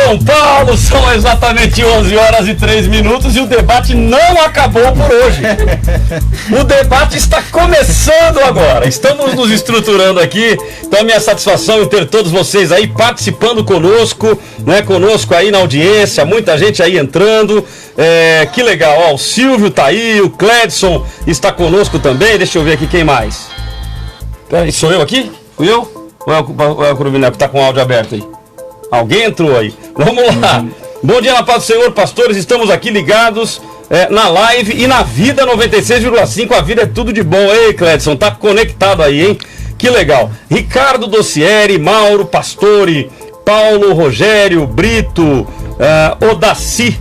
São Paulo, são exatamente 11 horas e 3 minutos e o debate não acabou por hoje. O debate está começando agora. Estamos nos estruturando aqui. Então, a minha satisfação em ter todos vocês aí participando conosco, né? Conosco aí na audiência, muita gente aí entrando. Que legal, ó, o Silvio tá aí, o Cledson está conosco também. Deixa eu ver aqui quem mais. Peraí, sou eu aqui? Fui eu? Ou é o Cruvinel que tá com o áudio aberto aí? Alguém entrou aí. Vamos lá. Bom dia na paz do Senhor, pastores. Estamos aqui ligados na live e na Vida 96,5. A vida é tudo de bom. Ei, Cledson, tá conectado aí, hein? Que legal. Ricardo Dossieri, Mauro Pastore, Paulo Rogério, Brito, Odaci.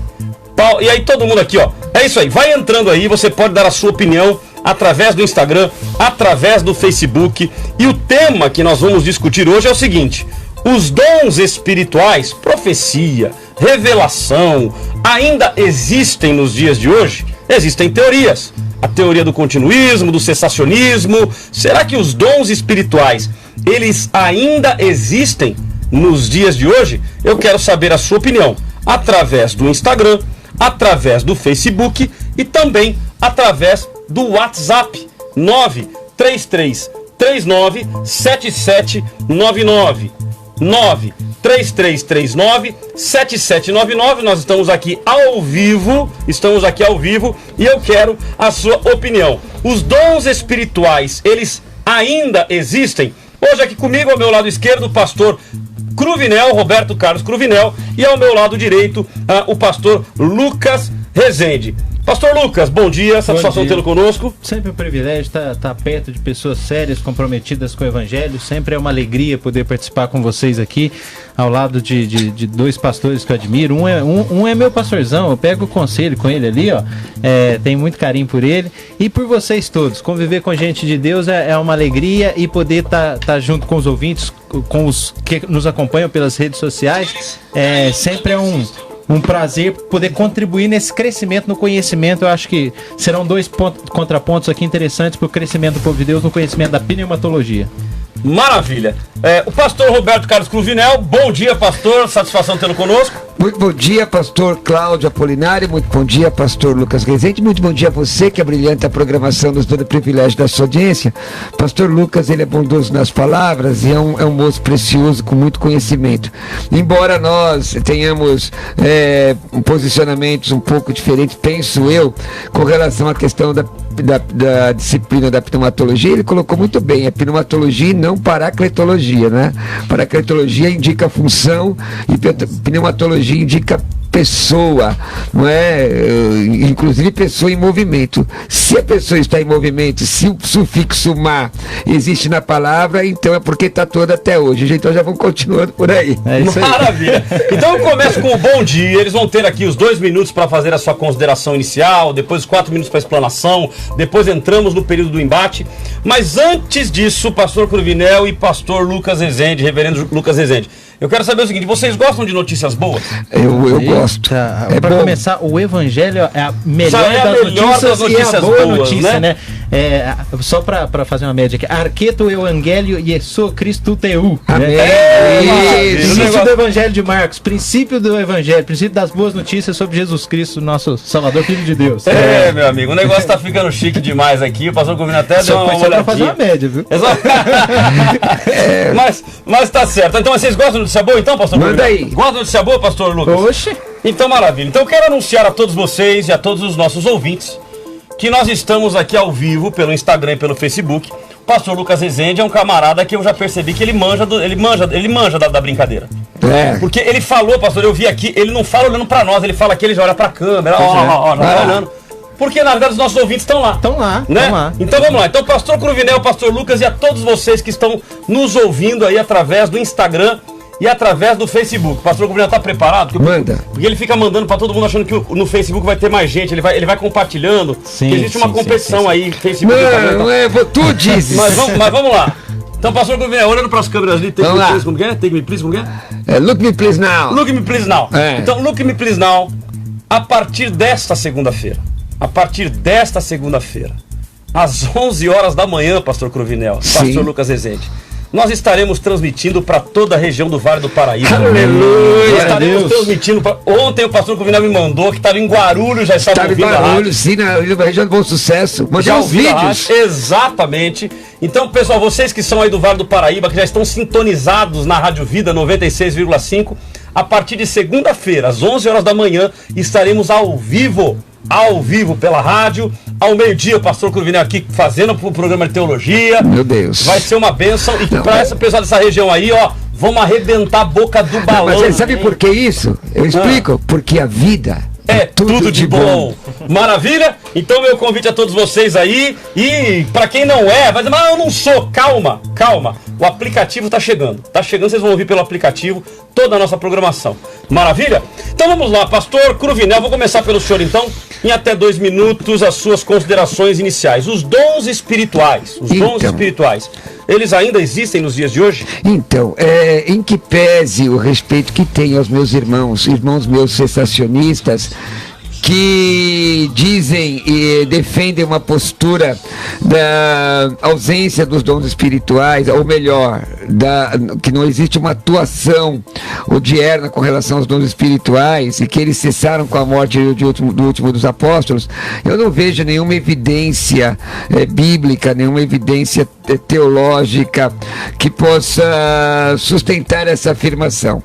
E aí todo mundo aqui, ó. É isso aí. Vai entrando aí, você pode dar a sua opinião através do Instagram, através do Facebook. E o tema que nós vamos discutir hoje é o seguinte: os dons espirituais, profecia, revelação, ainda existem nos dias de hoje? Existem teorias. A teoria do continuismo, do cessacionismo. Será que os dons espirituais, eles ainda existem nos dias de hoje? Eu quero saber a sua opinião através do Instagram, através do Facebook e também através do WhatsApp 933397799 933397799. Nós estamos aqui ao vivo, e eu quero a sua opinião. Os dons espirituais, eles ainda existem? Hoje aqui comigo, ao meu lado esquerdo, o pastor Cruvinel, Roberto Carlos Cruvinel, e ao meu lado direito, o pastor Lucas Rezende. Pastor Lucas, bom dia, satisfação tê-lo conosco. Sempre um privilégio estar perto de pessoas sérias, comprometidas com o Evangelho. Sempre é uma alegria poder participar com vocês aqui, ao lado de dois pastores que eu admiro. Um é meu pastorzão, eu pego o conselho com ele ali, ó. Tenho muito carinho por ele e por vocês todos. Conviver com gente de Deus é uma alegria, e poder estar junto com os ouvintes, com os que nos acompanham pelas redes sociais, sempre é um prazer poder contribuir nesse crescimento no conhecimento. Eu acho que serão dois contrapontos aqui interessantes para o crescimento do povo de Deus no conhecimento da pneumatologia. Maravilha. O pastor Roberto Carlos Cruvinel, bom dia, pastor, satisfação tê-lo conosco. Muito bom dia, pastor Cláudio Apolinário, muito bom dia, pastor Lucas Rezende, muito bom dia a você que abrilhanta a programação, nos dando o privilégio da sua audiência. Pastor Lucas, ele é bondoso nas palavras e é um moço precioso com muito conhecimento. Embora nós tenhamos posicionamentos um pouco diferentes, penso eu, com relação à questão da disciplina da pneumatologia, ele colocou muito bem, é pneumatologia e não paracletologia, né? Paracletologia indica função e pneumatologia indica pessoa, não é? Inclusive pessoa em movimento. Se a pessoa está em movimento, se o sufixo "ma" existe na palavra, então é porque está toda até hoje. Então já vamos continuando por aí. Maravilha. Então eu começo com o bom dia. Eles vão ter aqui os 2 minutos para fazer a sua consideração inicial, depois os 4 minutos para explanação, depois entramos no período do embate. Mas antes disso, pastor Cruvinel e pastor Lucas Rezende, reverendo Lucas Rezende, eu quero saber o seguinte: vocês gostam de notícias boas? Eu gosto. Para começar, o Evangelho é a melhor das notícias, e é a boa boas, notícia, né? Só para fazer uma média aqui: Arqueto Evangelho Jesu Cristo Teu. Princípio do Evangelho de Marcos, princípio do Evangelho, princípio das boas notícias sobre Jesus Cristo, nosso Salvador, Filho de Deus. Meu amigo, o negócio tá ficando chique demais aqui. O pastor Cruvinel até deu uma olhadinha. Só para fazer uma média, viu? Mas tá certo. Então vocês gostam de notícia boa, então, pastor Cruvinel? Manda aí. Gostam de notícia boa, pastor Lucas? Oxe. Então, maravilha. Então eu quero anunciar a todos vocês e a todos os nossos ouvintes que nós estamos aqui ao vivo pelo Instagram e pelo Facebook. O pastor Lucas Rezende é um camarada que eu já percebi que ele manja da brincadeira. Porque ele falou, pastor, eu vi aqui, ele não fala olhando pra nós, ele fala aqui, ele já olha pra câmera, já tá olhando. Porque na verdade os nossos ouvintes estão lá. Estão lá. Então vamos lá. Então, pastor Cruvinel, pastor Lucas e a todos vocês que estão nos ouvindo aí através do Instagram e através do Facebook. O pastor Cruvinel está preparado? Manda. Porque ele fica mandando para todo mundo achando que no Facebook vai ter mais gente, ele vai compartilhando. Sim, que existe uma competição aí, Facebook. Tu dizes. Mas vamos lá. Então, pastor Cruvinel, olhando para as câmeras ali, take me please, como que é? Take me please, como que é? Look me please now. Look me please now. Então, look me please now, a partir desta segunda-feira, às 11 horas da manhã, pastor Cruvinel, pastor Lucas Rezende, nós estaremos transmitindo para toda a região do Vale do Paraíba. Aleluia! Nós estaremos transmitindo ontem o pastor Cruvinel me mandou que estava em Guarulhos, já estava ouvindo a rádio. Sim, na região do Bom Sucesso. Mandei os vídeos. Exatamente. Então, pessoal, vocês que são aí do Vale do Paraíba, que já estão sintonizados na Rádio Vida 96,5, a partir de segunda-feira, às 11 horas da manhã, estaremos ao vivo pela rádio. Ao meio-dia, o pastor Cruvinel aqui fazendo o programa de teologia. Meu Deus. Vai ser uma bênção. E para essa pessoa dessa região aí, ó, vamos arrebentar a boca do balão. Mas sabe por que isso? Eu explico. Porque a vida é tudo de bom. Maravilha? Então meu convite a todos vocês aí. E para quem não vai dizer, mas eu não sou. Calma. O aplicativo tá chegando. Vocês vão ouvir pelo aplicativo toda a nossa programação. Maravilha? Então vamos lá, pastor Cruvinel, vou começar pelo senhor então. Em até 2 minutos, as suas considerações iniciais. Os dons espirituais. Eles ainda existem nos dias de hoje? Então, em que pese o respeito que tenho aos meus irmãos meus cessacionistas, que dizem e defendem uma postura da ausência dos dons espirituais, ou melhor, que não existe uma atuação odierna com relação aos dons espirituais, e que eles cessaram com a morte do último dos apóstolos, eu não vejo nenhuma evidência bíblica, nenhuma evidência teológica que possa sustentar essa afirmação.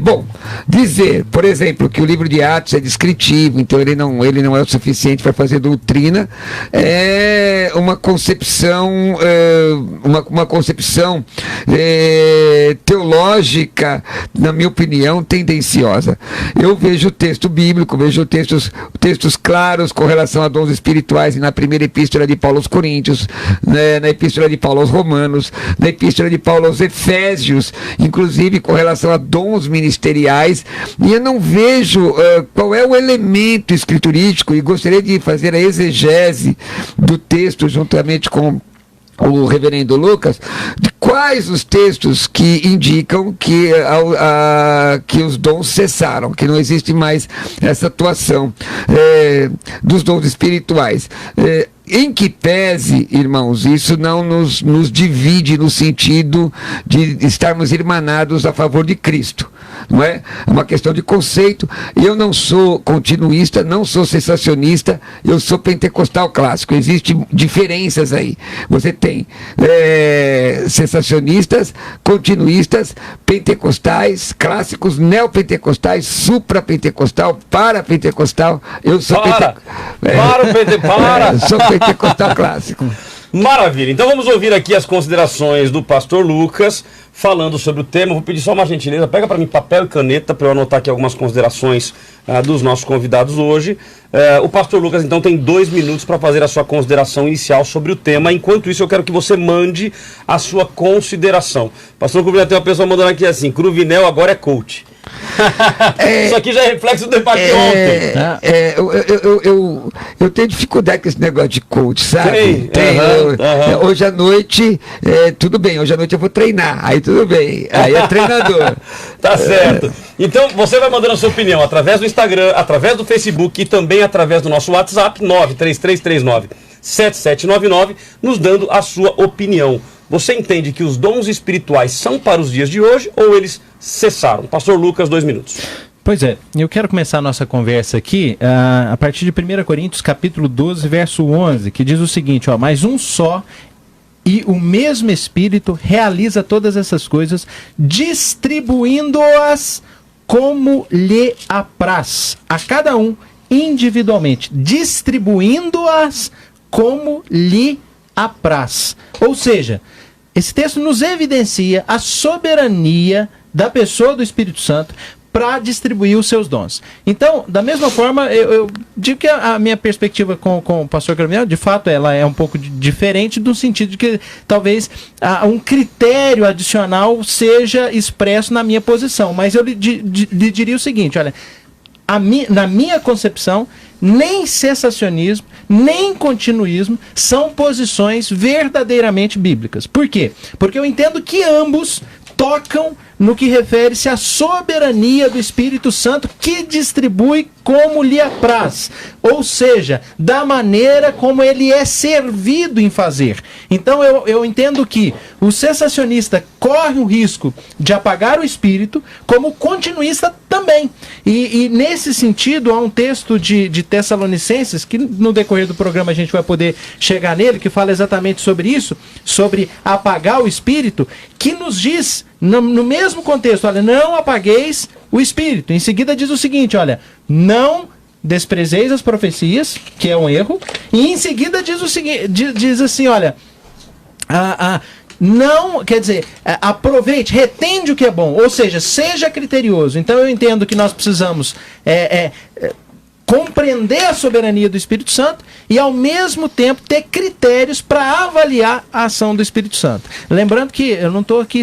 Bom, dizer, por exemplo, que o livro de Atos é descritivo, então ele não é o suficiente para fazer doutrina, é uma concepção teológica, na minha opinião, tendenciosa. Eu vejo o texto bíblico, vejo textos claros com relação a dons espirituais na primeira epístola de Paulo aos Coríntios, na epístola de Paulo aos Romanos, na epístola de Paulo aos Efésios, inclusive com relação a dons ministeriais, e eu não vejo qual é o elemento escriturístico, e gostaria de fazer a exegese do texto juntamente com o reverendo Lucas, de quais os textos que indicam que os dons cessaram, que não existe mais essa atuação dos dons espirituais. Em que pese, irmãos, isso não nos divide no sentido de estarmos irmanados a favor de Cristo, não é? É uma questão de conceito. Eu não sou continuista, não sou cessacionista, eu sou pentecostal clássico. Existem diferenças aí. Você tem cessacionistas, continuistas, pentecostais, clássicos, neopentecostais, suprapentecostal, parapentecostal. Eu sou sou pentecostal clássico. Maravilha, então vamos ouvir aqui as considerações do pastor Lucas falando sobre o tema. Vou pedir só uma gentileza, pega para mim papel e caneta para eu anotar aqui algumas considerações dos nossos convidados hoje. O pastor Lucas então tem 2 minutos para fazer a sua consideração inicial sobre o tema. Enquanto isso eu quero que você mande a sua consideração. Pastor Cruvinel, tem uma pessoa mandando aqui assim: Cruvinel agora é coach. Isso aqui já é reflexo do debate de ontem. Eu tenho dificuldade com esse negócio de coach, sabe? Tem. Hoje à noite, tudo bem, hoje à noite eu vou treinar, aí tudo bem, aí é treinador. Tá certo. Então você vai mandando a sua opinião através do Instagram, através do Facebook e também através do nosso WhatsApp 93339-7799, nos dando a sua opinião. Você entende que os dons espirituais são para os dias de hoje ou eles cessaram? Pastor Lucas, 2 minutos. Pois é, eu quero começar a nossa conversa aqui a partir de 1 Coríntios capítulo 12, verso 11, que diz o seguinte, mas um só e o mesmo Espírito realiza todas essas coisas, distribuindo-as como lhe apraz, a cada um individualmente, distribuindo-as como lhe apraz. Ou seja, esse texto nos evidencia a soberania da pessoa do Espírito Santo para distribuir os seus dons. Então, da mesma forma, eu digo que a minha perspectiva com o pastor Cruvinel, de fato, ela é um pouco diferente, no sentido de que talvez um critério adicional seja expresso na minha posição. Mas eu lhe diria o seguinte, olha, na minha concepção, nem cessacionismo, nem continuismo são posições verdadeiramente bíblicas. Por quê? Porque eu entendo que ambos tocam no que refere-se à soberania do Espírito Santo, que distribui como lhe apraz, ou seja, da maneira como ele é servido em fazer. Então eu entendo que o cessacionista corre o risco de apagar o Espírito, como o continuista também. E nesse sentido, há um texto de Tessalonicenses, que no decorrer do programa a gente vai poder chegar nele, que fala exatamente sobre isso, sobre apagar o Espírito, que nos diz, no mesmo contexto, olha, não apagueis o Espírito. Em seguida diz o seguinte, olha, não desprezeis as profecias, que é um erro, e em seguida diz o seguinte, diz assim, olha, não, quer dizer, aproveite, retende o que é bom, ou seja, seja criterioso. Então eu entendo que nós precisamos compreender a soberania do Espírito Santo e ao mesmo tempo ter critérios para avaliar a ação do Espírito Santo. Lembrando que eu não estou aqui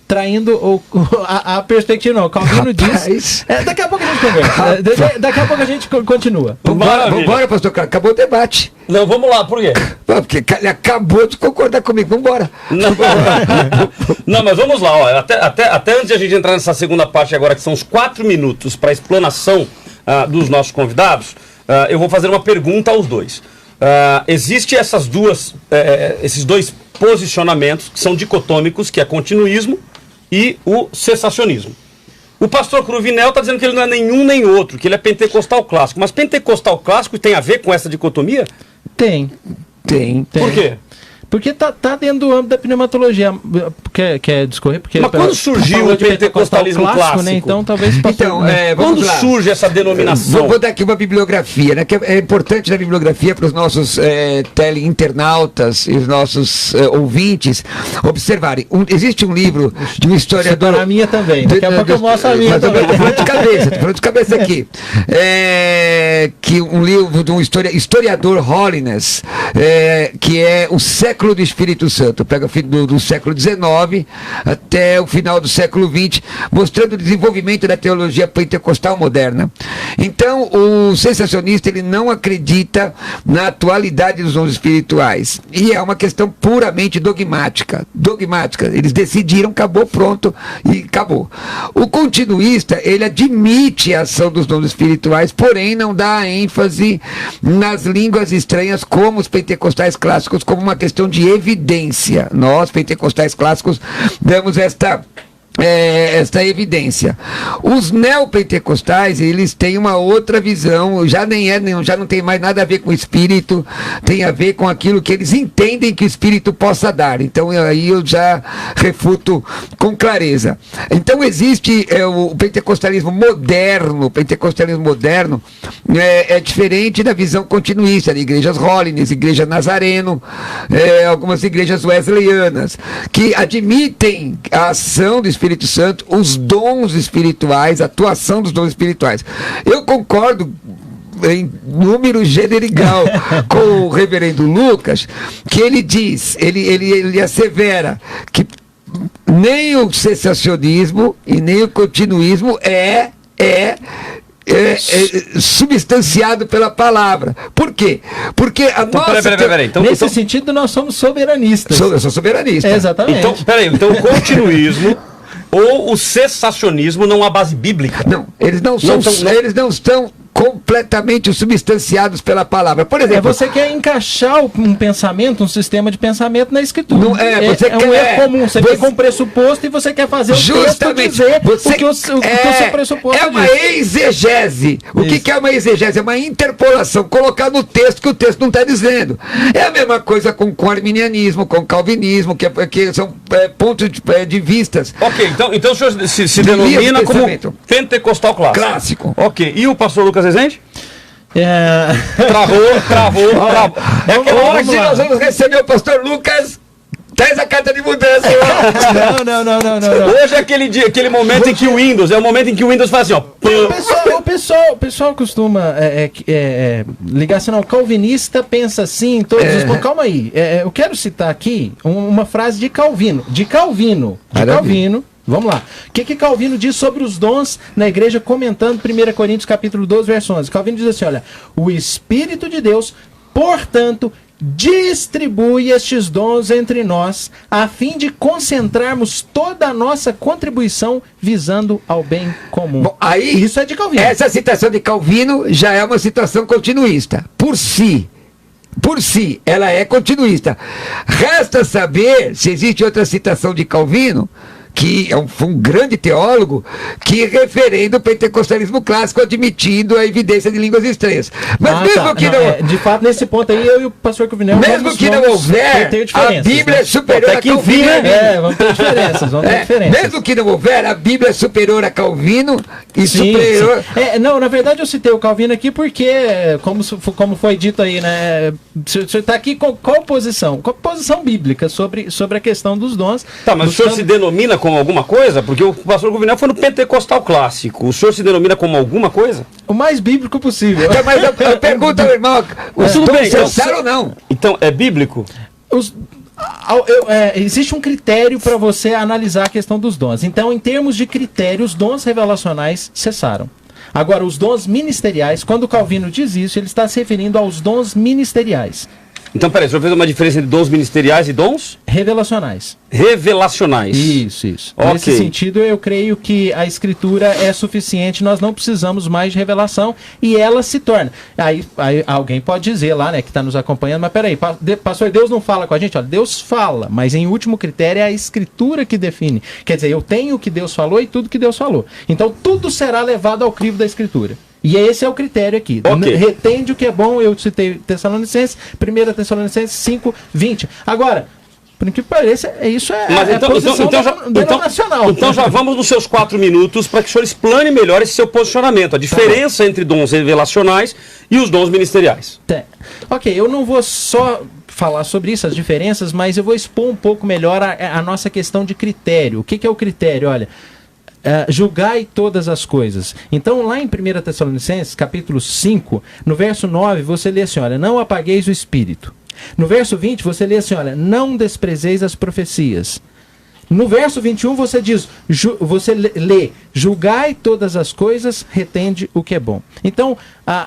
traindo a perspectiva, não. Calvino diz. Daqui a pouco a gente conversa. Daqui a pouco a gente continua. Vambora, pastor Carlos. Acabou o debate. Não, vamos lá, por quê? Porque ele acabou de concordar comigo. Vambora. Não, mas vamos lá. Ó, até antes de a gente entrar nessa segunda parte agora, que são os 4 minutos para a explanação dos nossos convidados, eu vou fazer uma pergunta aos dois. Existem esses dois posicionamentos que são dicotômicos, que é continuismo e o cessacionismo. O pastor Cruvinel está dizendo que ele não é nenhum nem outro, que ele é pentecostal clássico. Mas pentecostal clássico tem a ver com essa dicotomia? Tem. Por quê? Porque tá dentro do âmbito da pneumatologia. Quer discorrer? Porque mas quando surgiu o pentecostalismo clássico? Né? Então, talvez... quando surge essa denominação? Vou dar aqui uma bibliografia, né? Que é importante na bibliografia para os nossos teleinternautas e os nossos ouvintes observarem. Existe um livro de um historiador... Para a minha também. Daqui a pouco eu mostro a minha também. Estou falando de cabeça aqui. Que um livro de um historiador Holiness, que é o século do Espírito Santo, pega do século XIX até o final do século XX, mostrando o desenvolvimento da teologia pentecostal moderna. Então, o sensacionista, ele não acredita na atualidade dos dons espirituais, e é uma questão puramente dogmática, eles decidiram, acabou, pronto, e acabou. O continuista, ele admite a ação dos dons espirituais, porém não dá ênfase nas línguas estranhas, como os pentecostais clássicos, como uma questão de evidência. Nós, pentecostais clássicos, damos esta evidência. Os neopentecostais, eles têm uma outra visão, já não tem mais nada a ver com o Espírito, tem a ver com aquilo que eles entendem que o Espírito possa dar. Então aí eu já refuto com clareza. Então existe o pentecostalismo moderno. É diferente da visão continuista de igrejas Holiness, igreja Nazareno, algumas igrejas wesleyanas, que admitem a ação do Espírito Santo, os dons espirituais, a atuação dos dons espirituais. Eu concordo em número, gênero e grau com o reverendo Lucas, que ele diz, ele assevera que nem o cessacionismo e nem o continuismo é substanciado pela palavra. Por quê? Porque a nossa... Peraí. Nesse sentido, nós somos soberanistas. Eu sou soberanista. Exatamente. Então o continuismo ou o cessacionismo não há base bíblica? Não, eles não estão completamente substanciados pela palavra. Por exemplo, você quer encaixar um pensamento, um sistema de pensamento na escritura. Não é, um erro comum. Você vem com pressuposto e você quer fazer o texto dizer o que o seu pressuposto diz. É uma exegese. O que é uma exegese? É uma interpolação, colocar no texto que o texto não está dizendo. É a mesma coisa com o arminianismo, com o calvinismo, que são pontos de vistas. Ok, então o senhor se denomina como pentecostal clássico. Ok, e o pastor Lucas Rezende? Travou. Hoje nós vamos receber o pastor Lucas. Traz a carta de mudança. Não. Hoje é aquele momento em que o Windows faz assim, ó. O pessoal costuma ligar assim, não, calvinista pensa assim, todos os pontos. Calma aí. Eu quero citar aqui uma frase de Calvino. Vamos lá. O que Calvino diz sobre os dons na igreja, comentando 1 Coríntios capítulo 12, verso 11? Calvino diz assim, olha, o Espírito de Deus, portanto, distribui estes dons entre nós, a fim de concentrarmos toda a nossa contribuição visando ao bem comum. Bom, aí, isso é de Calvino. Essa citação de Calvino já é uma citação continuista. Por si, ela é continuista. Resta saber se existe outra citação de Calvino, que foi um grande teólogo, que referendo o pentecostalismo clássico, admitindo a evidência de línguas estranhas. Mas mesmo que não... de fato, nesse ponto aí, eu e o pastor Calvinel mesmo que não houver, a Bíblia é superior a Calvino. Vamos ter diferenças, Mesmo que não houver, a Bíblia é superior a Calvino e superior... Sim. Não, na verdade eu citei o Calvino aqui porque, como foi dito aí, né, o senhor está aqui com qual posição? Qual posição bíblica sobre a questão dos dons? Tá, mas o senhor se denomina como alguma coisa? Porque o pastor Calvinel foi no pentecostal clássico. O senhor se denomina como alguma coisa? O mais bíblico possível. Então, mas eu pergunto ao irmão, os dons cessaram ou não? Então, é bíblico? Existe um critério para você analisar a questão dos dons. Então, em termos de critério, os dons revelacionais cessaram. Agora, os dons ministeriais, quando o Calvino diz isso, ele está se referindo aos dons ministeriais. Então, peraí, o senhor fez uma diferença entre dons ministeriais e dons? Revelacionais. Isso. Okay. Nesse sentido, eu creio que a Escritura é suficiente, nós não precisamos mais de revelação e ela se torna. Aí alguém pode dizer lá, né, que está nos acompanhando, mas peraí, pastor, Deus não fala com a gente? Olha, Deus fala, mas em último critério é a Escritura que define. Quer dizer, eu tenho o que Deus falou e tudo que Deus falou. Então, tudo será levado ao crivo da Escritura. E esse é o critério aqui. Okay. Retende o que é bom, eu citei Tessalonicenses, 1 Tessalonicenses 5, 20. Agora, por incrível que pareça, isso é a posição denominacional. Então já vamos nos seus 4 minutos para que o senhor explane melhor esse seu posicionamento, a diferença entre dons revelacionais e os dons ministeriais. Ok, eu não vou só falar sobre isso, as diferenças, mas eu vou expor um pouco melhor a nossa questão de critério. O que é o critério? Olha... julgai todas as coisas. Então, lá em 1 Tessalonicenses, capítulo 5, no verso 9, você lê assim, olha, não apagueis o espírito. No verso 20, você lê assim, olha, não desprezeis as profecias. No verso 21, você diz, você lê, julgai todas as coisas, retende o que é bom. Então,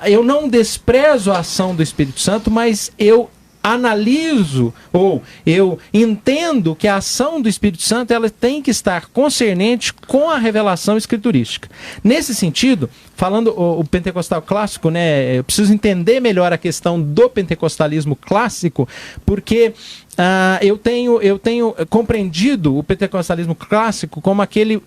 eu não desprezo a ação do Espírito Santo, mas eu analiso ou eu entendo que a ação do Espírito Santo ela tem que estar concernente com a revelação escriturística. Nesse sentido, falando o pentecostal clássico, né, eu preciso entender melhor a questão do pentecostalismo clássico, porque eu tenho compreendido o pentecostalismo clássico como aquele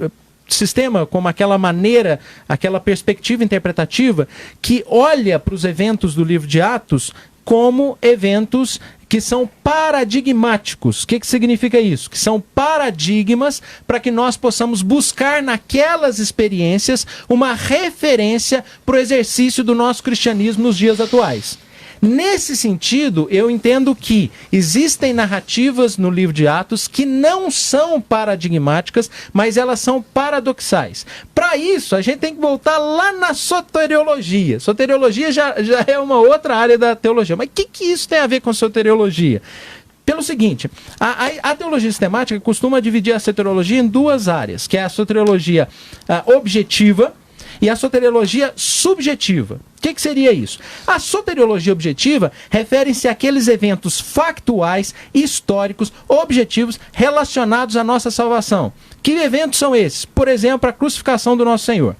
sistema, como aquela maneira, aquela perspectiva interpretativa que olha para os eventos do livro de Atos como eventos que são paradigmáticos. O que significa isso? Que são paradigmas para que nós possamos buscar naquelas experiências uma referência para o exercício do nosso cristianismo nos dias atuais. Nesse sentido, eu entendo que existem narrativas no livro de Atos que não são paradigmáticas, mas elas são paradoxais. Para isso, a gente tem que voltar lá na soteriologia. Soteriologia já é uma outra área da teologia. Mas o que isso tem a ver com soteriologia? Pelo seguinte, a teologia sistemática costuma dividir a soteriologia em duas áreas, que é a soteriologia objetiva e a soteriologia subjetiva. O que seria isso? A soteriologia objetiva refere-se àqueles eventos factuais, históricos, objetivos relacionados à nossa salvação. Que eventos são esses? Por exemplo, a crucificação do nosso Senhor,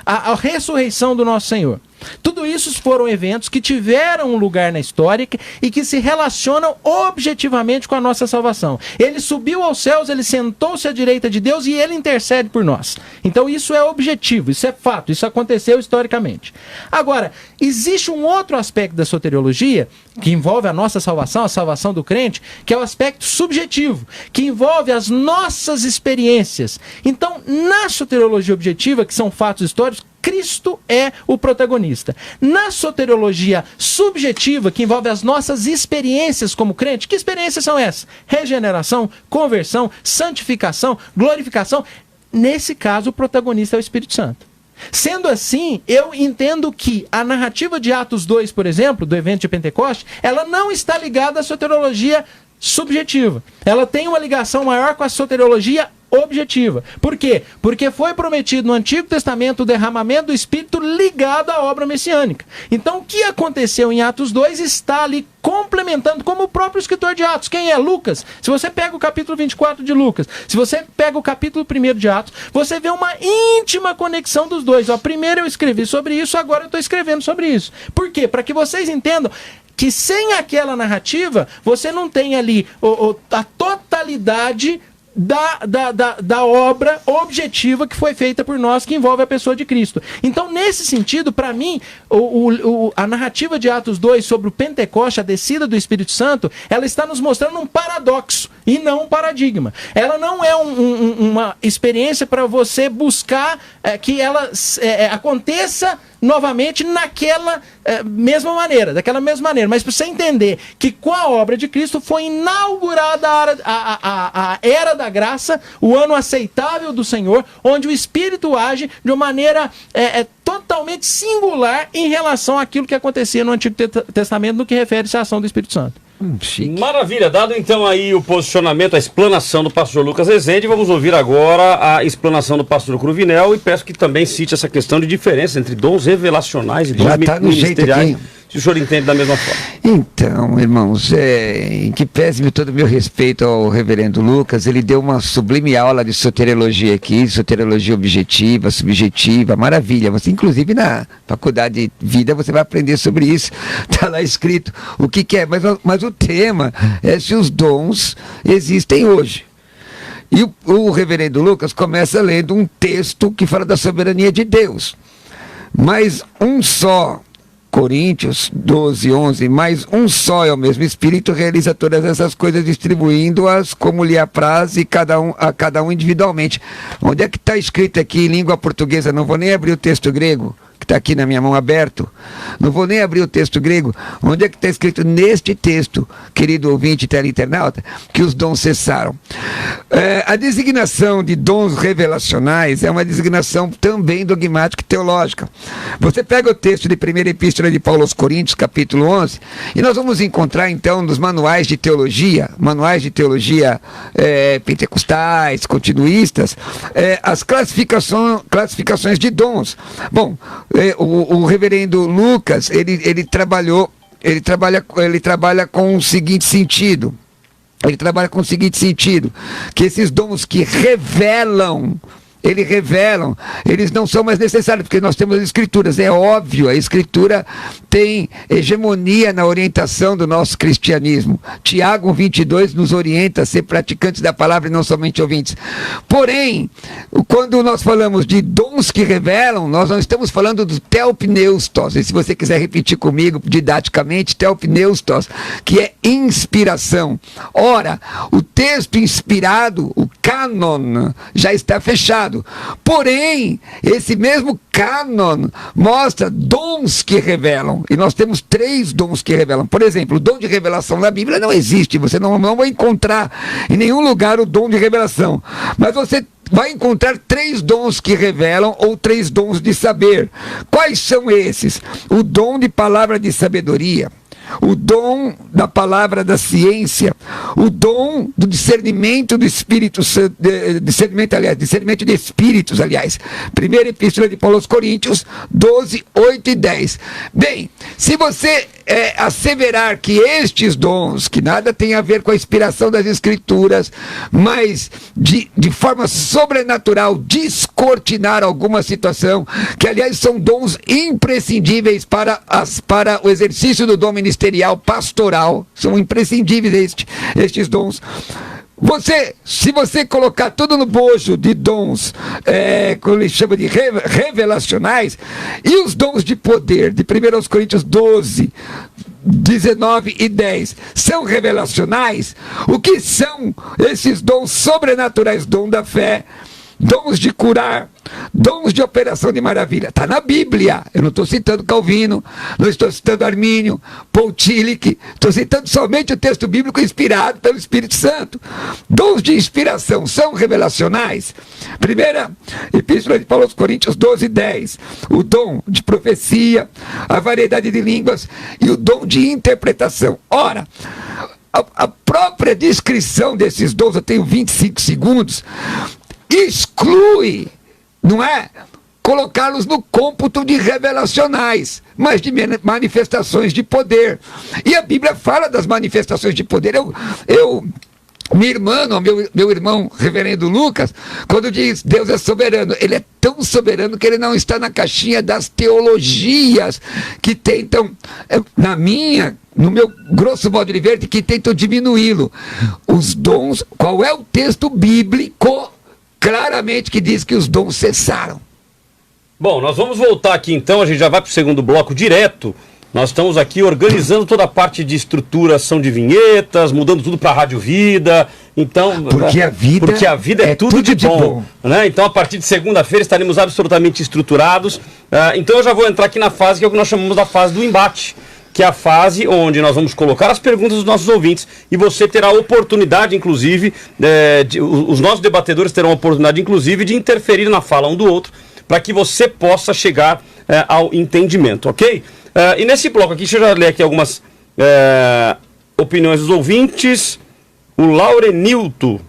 a ressurreição do nosso Senhor. Tudo isso foram eventos que tiveram um lugar na história e que se relacionam objetivamente com a nossa salvação. Ele subiu aos céus, ele sentou-se à direita de Deus e ele intercede por nós. Então isso é objetivo, isso é fato, isso aconteceu historicamente. Agora, existe um outro aspecto da soteriologia que envolve a nossa salvação, a salvação do crente, que é o aspecto subjetivo, que envolve as nossas experiências. Então, na soteriologia objetiva, que são fatos históricos, Cristo é o protagonista. Na soteriologia subjetiva, que envolve as nossas experiências como crente, que experiências são essas? Regeneração, conversão, santificação, glorificação. Nesse caso, o protagonista é o Espírito Santo. Sendo assim, eu entendo que a narrativa de Atos 2, por exemplo, do evento de Pentecoste, ela não está ligada à soteriologia subjetiva. Ela tem uma ligação maior com a soteriologia objetiva. Por quê? Porque foi prometido no Antigo Testamento o derramamento do Espírito ligado à obra messiânica. Então o que aconteceu em Atos 2 está ali complementando, como o próprio escritor de Atos. Quem é? Lucas. Se você pega o capítulo 24 de Lucas, se você pega o capítulo 1 de Atos, você vê uma íntima conexão dos dois. Ó, primeiro eu escrevi sobre isso, agora eu estou escrevendo sobre isso. Por quê? Para que vocês entendam que sem aquela narrativa, você não tem ali a totalidade da obra objetiva que foi feita por nós, que envolve a pessoa de Cristo. Então, nesse sentido, para mim, a narrativa de Atos 2 sobre o Pentecoste, a descida do Espírito Santo, ela está nos mostrando um paradoxo e não um paradigma. Ela não é uma experiência para você buscar que ela aconteça novamente naquela daquela mesma maneira, mas para você entender que com a obra de Cristo foi inaugurada a era da graça, o ano aceitável do Senhor, onde o Espírito age de uma maneira totalmente singular em relação àquilo que acontecia no Antigo Testamento no que refere-se à ação do Espírito Santo. Maravilha, dado então aí o posicionamento, a explanação do pastor Lucas Rezende, vamos ouvir agora a explanação do pastor Cruvinel e peço que também cite essa questão de diferença entre dons revelacionais e dons ministeriais. Se o senhor entende da mesma forma. Então, irmãos, em que pese-me todo o meu respeito ao reverendo Lucas, ele deu uma sublime aula de soteriologia aqui, soteriologia objetiva, subjetiva, maravilha. Você, inclusive, na faculdade de vida, você vai aprender sobre isso. Está lá escrito o que é, mas o tema é se os dons existem hoje. E o reverendo Lucas começa lendo um texto que fala da soberania de Deus. Mas um só... Coríntios 12, 11, mas um só é o mesmo Espírito, realiza todas essas coisas, distribuindo-as como lhe apraz e a cada um individualmente. Onde é que está escrito aqui em língua portuguesa? Não vou nem abrir o texto grego, que está aqui na minha mão aberto. Não vou nem abrir o texto grego. Onde é que está escrito neste texto, querido ouvinte teleinternauta, que os dons cessaram? A designação de dons revelacionais é uma designação também dogmática e teológica. Você pega o texto de 1ª Epístola de Paulo aos Coríntios, capítulo 11, e nós vamos encontrar então nos manuais de teologia pentecostais, continuistas, as classificações de dons. Bom, o reverendo Lucas, ele trabalha com o seguinte sentido. Ele trabalha com o seguinte sentido, que esses dons que revelam, eles não são mais necessários, porque nós temos as Escrituras. É óbvio, a Escritura tem hegemonia na orientação do nosso cristianismo. Tiago 22 nos orienta a ser praticantes da palavra e não somente ouvintes. Porém, quando nós falamos de dons que revelam, nós não estamos falando do theopneustos, e se você quiser repetir comigo didaticamente, theopneustos, que é inspiração. Ora, o texto inspirado, o cânon, já está fechado. Porém, esse mesmo cânon mostra dons que revelam. E nós temos 3 dons que revelam. Por exemplo, o dom de revelação na Bíblia não existe. Você não vai encontrar em nenhum lugar o dom de revelação. Mas você vai encontrar 3 dons que revelam ou 3 dons de saber. Quais são esses? O dom de palavra de sabedoria, o dom da palavra da ciência, o dom do discernimento do Espírito Santo, discernimento de espíritos, aliás. 1ª Epístola de Paulo aos Coríntios, 12, 8 e 10. Bem, se você asseverar que estes dons, que nada tem a ver com a inspiração das Escrituras, mas de forma sobrenatural, descortinar alguma situação, que aliás são dons imprescindíveis para o exercício do dom ministerial pastoral, são imprescindíveis estes dons. Se você colocar tudo no bojo de dons, como ele chama de revelacionais, e os dons de poder, de 1 Coríntios 12, 19 e 10, são revelacionais, o que são esses dons sobrenaturais? Dom da fé, dons de curar, dons de operação de maravilha. Está na Bíblia. Eu não estou citando Calvino, não estou citando Armínio, Paul Tillich, estou citando somente o texto bíblico inspirado pelo Espírito Santo. Dons de inspiração são revelacionais. 1ª Epístola de Paulo aos Coríntios 12, 10. O dom de profecia, a variedade de línguas e o dom de interpretação. Ora, a própria descrição desses dons, eu tenho 25 segundos, exclui, não é? Colocá-los no cômputo de revelacionais, mas de manifestações de poder. E a Bíblia fala das manifestações de poder. Minha irmã, meu irmão reverendo Lucas, quando diz Deus é soberano, ele é tão soberano que ele não está na caixinha das teologias que tentam, no meu grosso modo de ver, que tentam diminuí-lo. Os dons, qual é o texto bíblico claramente que diz que os dons cessaram? Bom, nós vamos voltar aqui então, a gente já vai para o segundo bloco direto. Nós estamos aqui organizando toda a parte de estruturação de vinhetas, mudando tudo para a Rádio Vida. Então, porque a vida é tudo de bom. Né? Então, a partir de segunda-feira estaremos absolutamente estruturados. Então, eu já vou entrar aqui na fase que é o que nós chamamos da fase do embate, que é a fase onde nós vamos colocar as perguntas dos nossos ouvintes e você terá a oportunidade, inclusive, os nossos debatedores terão a oportunidade, inclusive, de interferir na fala um do outro, para que você possa chegar ao entendimento, ok? E nesse bloco aqui, deixa eu já ler aqui algumas opiniões dos ouvintes. O Laurenilto.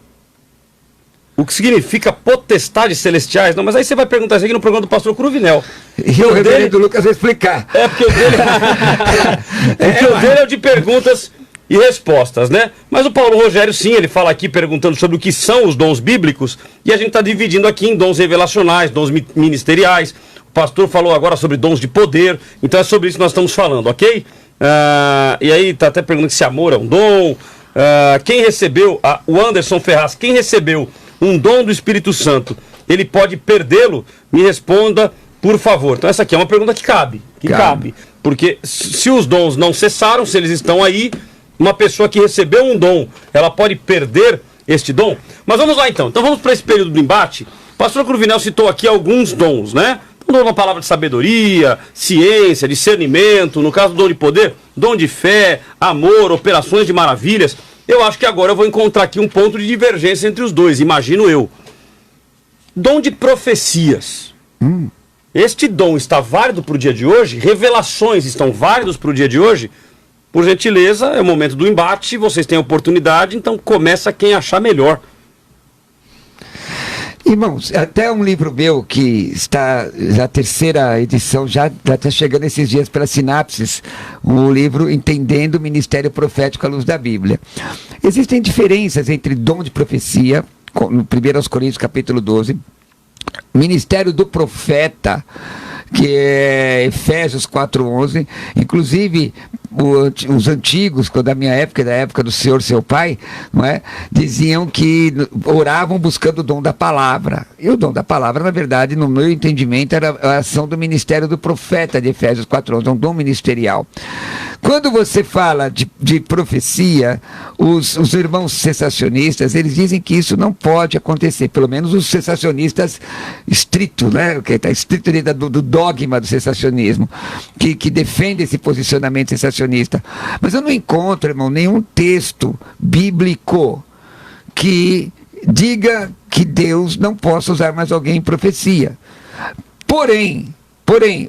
O que significa potestades celestiais? Não, mas aí você vai perguntar isso aqui no programa do pastor Cruvinel. E o reverendo Lucas vai explicar. Porque o dele o dele é o de perguntas e respostas, né? Mas o Paulo Rogério, sim, ele fala aqui perguntando sobre o que são os dons bíblicos, e a gente está dividindo aqui em dons revelacionais, dons ministeriais. O pastor falou agora sobre dons de poder, então é sobre isso que nós estamos falando, ok? E aí está até perguntando se amor é um dom. Quem recebeu, o Anderson Ferraz, quem recebeu um dom do Espírito Santo, ele pode perdê-lo? Me responda, por favor. Então essa aqui é uma pergunta que cabe. Porque se os dons não cessaram, se eles estão aí, uma pessoa que recebeu um dom, ela pode perder este dom? Mas vamos lá então. Então vamos para esse período do embate. O pastor Cruvinel citou aqui alguns dons, né? Dom uma palavra de sabedoria, ciência, discernimento, no caso do dom de poder, dom de fé, amor, operações de maravilhas. Eu acho que agora eu vou encontrar aqui um ponto de divergência entre os dois, imagino eu. Dom de profecias. Este dom está válido para o dia de hoje? Revelações estão válidos para o dia de hoje? Por gentileza, é o momento do embate, vocês têm a oportunidade, então começa quem achar melhor. Irmãos, até um livro meu que está na terceira edição, já está chegando esses dias pela Sinapses, o livro Entendendo o Ministério Profético à Luz da Bíblia. Existem diferenças entre dom de profecia, no 1 Coríntios capítulo 12, ministério do profeta, que é Efésios 4:11, inclusive os antigos, da minha época, da época do Senhor, seu pai, não é? Diziam que oravam buscando o dom da palavra. E o dom da palavra, na verdade, no meu entendimento, era a ação do ministério do profeta de Efésios 4:11, um dom ministerial. Quando você fala de profecia, os irmãos sensacionistas, eles dizem que isso não pode acontecer, pelo menos os sensacionistas estritos, né? Que está estrito dentro do dogma do sensacionismo, que defende esse posicionamento sensacionista. Mas eu não encontro, irmão, nenhum texto bíblico que diga que Deus não possa usar mais alguém em profecia. Porém,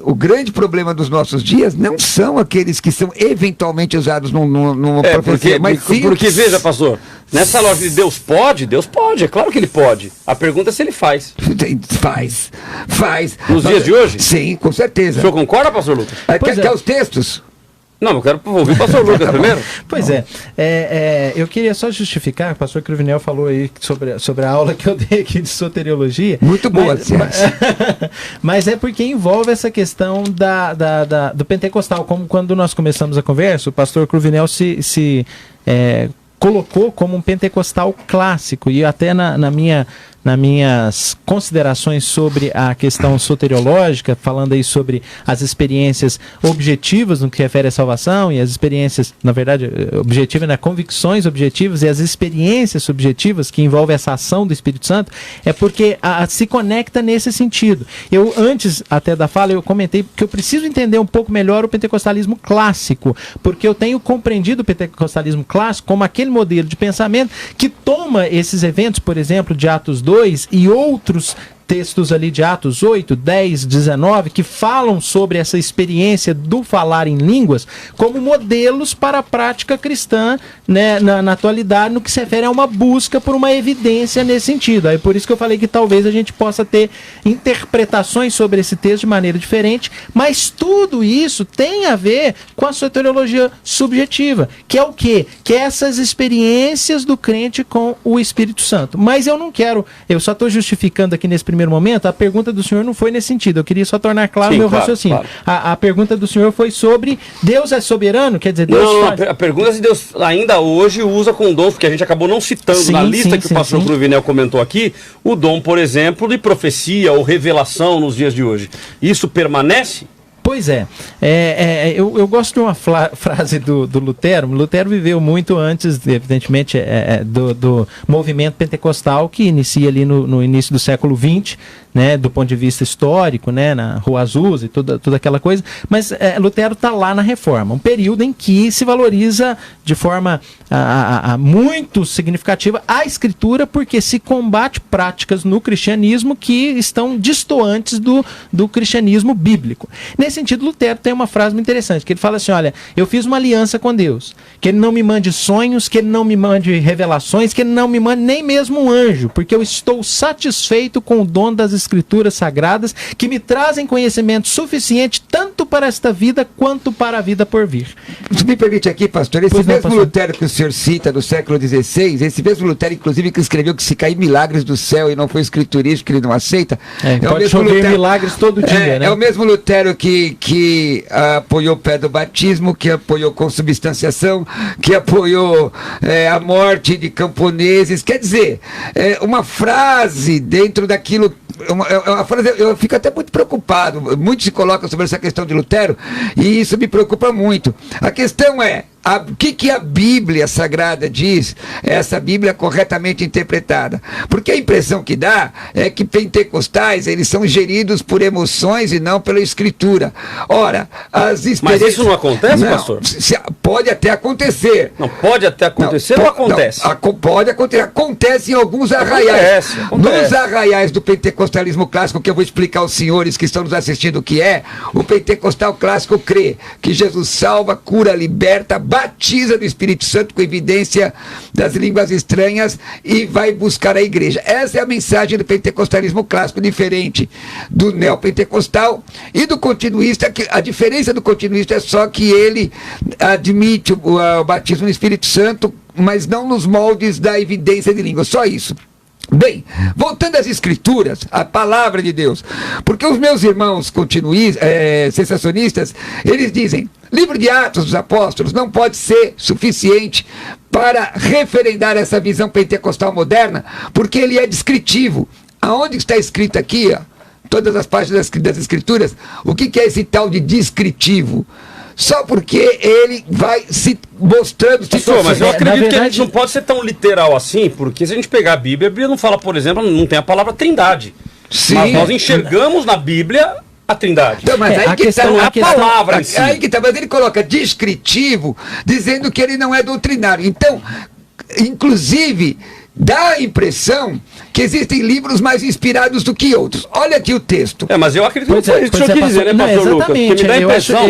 o grande problema dos nossos dias não são aqueles que são eventualmente usados numa profecia. Porque veja, pastor, nessa lógica de Deus pode, é claro que ele pode. A pergunta é se ele faz. Faz. Nos dias de hoje? Sim, com certeza. O senhor concorda, pastor Lucas? Quer os textos? Não, eu quero ouvir o pastor Lucas primeiro. Pois eu queria só justificar, o pastor Cruvinel falou aí sobre a aula que eu dei aqui de soteriologia. Muito boa, mas é porque envolve essa questão do pentecostal, como quando nós começamos a conversa, o pastor Cruvinel se colocou como um pentecostal clássico, e até nas minhas considerações sobre a questão soteriológica, falando aí sobre as experiências objetivas no que refere à salvação, e as experiências, na verdade, objetivas, né, convicções objetivas e as experiências subjetivas que envolvem essa ação do Espírito Santo, é porque se conecta nesse sentido. Eu, antes até da fala, eu comentei que eu preciso entender um pouco melhor o pentecostalismo clássico, porque eu tenho compreendido o pentecostalismo clássico como aquele modelo de pensamento que toma esses eventos, por exemplo, de Atos 2 e outros textos ali de Atos 8, 10, 19, que falam sobre essa experiência do falar em línguas como modelos para a prática cristã, né, na atualidade, no que se refere a uma busca por uma evidência nesse sentido. Aí por isso que eu falei que talvez a gente possa ter interpretações sobre esse texto de maneira diferente, mas tudo isso tem a ver com a soteriologia subjetiva, que é o quê? Que é essas experiências do crente com o Espírito Santo. Mas eu só estou justificando aqui nesse primeiro momento, a pergunta do senhor não foi nesse sentido, eu queria só tornar claro o meu raciocínio. Claro. A pergunta do senhor foi sobre Deus é soberano, quer dizer, Deus faz... a pergunta é se Deus ainda hoje usa com dons, porque a gente acabou não citando na lista que o pastor Cruvinel comentou aqui, o dom, por exemplo, de profecia ou revelação nos dias de hoje. Isso permanece? Pois é. Eu gosto de uma frase do Lutero. Lutero viveu muito antes, evidentemente, do movimento pentecostal, que inicia ali no início do século XX, né, do ponto de vista histórico, né, na Rua Azusa e toda aquela coisa, mas Lutero está lá na Reforma, um período em que se valoriza de forma muito significativa a Escritura, porque se combate práticas no cristianismo que estão distantes do cristianismo bíblico. Nesse sentido, Lutero tem uma frase muito interessante, que ele fala assim, olha, eu fiz uma aliança com Deus, que ele não me mande sonhos, que ele não me mande revelações, que ele não me mande nem mesmo um anjo, porque eu estou satisfeito com o dom das Escrituras sagradas, que me trazem conhecimento suficiente tanto para esta vida quanto para a vida por vir. Se me permite aqui, pastor, esse mesmo Lutero que o senhor cita do século XVI, esse mesmo Lutero, inclusive, que escreveu que se cair milagres do céu e não foi escriturismo, que ele não aceita. Pode chover milagres todo dia, né? É o mesmo Lutero que apoiou o pé do batismo, que apoiou consubstanciação, que apoiou a morte de camponeses. Quer dizer, uma frase dentro daquilo... eu fico até muito preocupado. Muitos se colocam sobre essa questão de Lutero e isso me preocupa muito. A questão é, o que a Bíblia Sagrada diz, essa Bíblia corretamente interpretada? Porque a impressão que dá é que pentecostais, eles são geridos por emoções e não pela Escritura. Ora, as experiências... Mas isso não acontece, pastor? Pode até acontecer. Não, pode até acontecer ou acontece? Não, pode acontecer. Acontece em alguns arraiais. Acontece. Nos arraiais do pentecostalismo clássico, que eu vou explicar aos senhores que estão nos assistindo o que é, o pentecostal clássico crê que Jesus salva, cura, liberta, batiza do Espírito Santo com evidência das línguas estranhas e vai buscar a igreja. Essa é a mensagem do pentecostalismo clássico, diferente do neopentecostal e do continuista. Que a diferença do continuista é só que ele admite o batismo no Espírito Santo, mas não nos moldes da evidência de língua, só isso. Bem, voltando às Escrituras, a palavra de Deus, porque os meus irmãos sensacionistas, eles dizem, livro de Atos dos Apóstolos não pode ser suficiente para referendar essa visão pentecostal moderna, porque ele é descritivo. Aonde está escrito aqui, todas as páginas das Escrituras, o que é esse tal de descritivo? Só porque ele vai se mostrando... Mas eu acredito que a gente não pode ser tão literal assim, porque se a gente pegar a Bíblia não fala, por exemplo, não tem a palavra trindade. Sim. Mas nós enxergamos na Bíblia a trindade. Então, mas aí que está a palavra em si. Aí que está, mas ele coloca descritivo, dizendo que ele não é doutrinário. Então, inclusive... dá a impressão que existem livros mais inspirados do que outros. Olha aqui o texto. Mas eu acredito que foi isso que o senhor quis dizer, né, pastor Lucas? Porque me dá a impressão...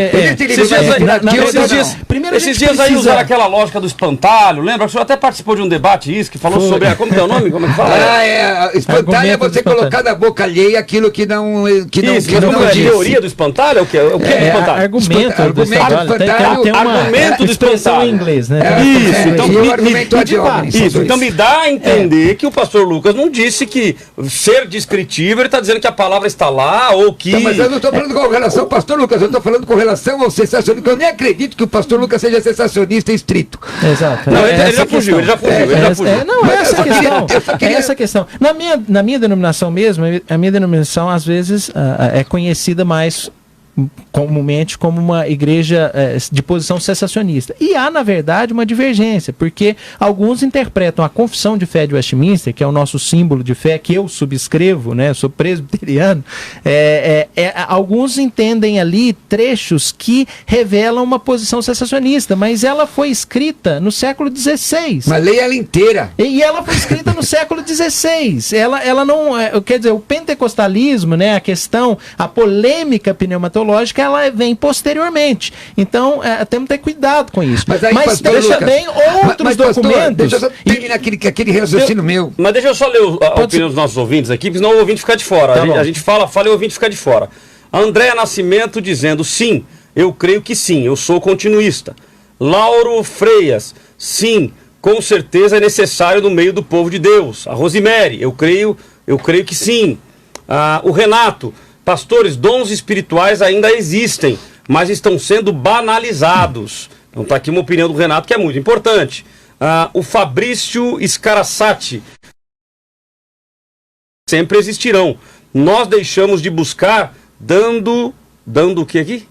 Esses dias aí usaram aquela lógica do espantalho, lembra? O senhor até participou de um debate isso, que falou sobre... Como que é o nome? Como é que fala? Espantalho é você colocar na boca alheia aquilo que não diz. Teoria do espantalho é o que? O que é do espantalho? Argumento do espantalho. Tem uma argumento do expressão em inglês, né? Isso, então me dá a entender que o pastor Lucas não disse que ser descritivo, ele está dizendo que a palavra está lá, ou que... mas eu não estou falando com relação ao pastor Lucas, eu estou falando com relação ao sensacionista. Eu nem acredito que o pastor Lucas seja sensacionista estrito. Exato. Não, ele já fugiu. Não, essa questão. Na minha denominação mesmo, a minha denominação às vezes é conhecida mais comumente como uma igreja de posição cessacionista. E há, na verdade, uma divergência, porque alguns interpretam a confissão de fé de Westminster, que é o nosso símbolo de fé, que eu subscrevo, né, sou presbiteriano, alguns entendem ali trechos que revelam uma posição cessacionista, mas ela foi escrita no século XVI. Mas leia ela inteira. E ela foi escrita no século XVI. Ela não... Quer dizer, o pentecostalismo, né, a questão, a polêmica pneumatológica, ela vem posteriormente. Então, temos que ter cuidado com isso. Mas, aí, mas pastor deixa Lucas, bem outros documentos. Pastor, deixa eu só terminar aquele raciocínio meu. Mas deixa eu só ler a opinião dos nossos ouvintes aqui, porque senão o ouvinte fica de fora. Tá a gente fala e o ouvinte fica de fora. A Andréa Nascimento dizendo, sim, eu creio que sim, eu sou continuista. Lauro Freias, sim, com certeza é necessário no meio do povo de Deus. A Rosemary, eu creio que sim. O Renato, pastores, dons espirituais ainda existem, mas estão sendo banalizados. Então está aqui uma opinião do Renato que é muito importante. O Fabrício Scarassati, sempre existirão. Nós deixamos de buscar dando o que aqui?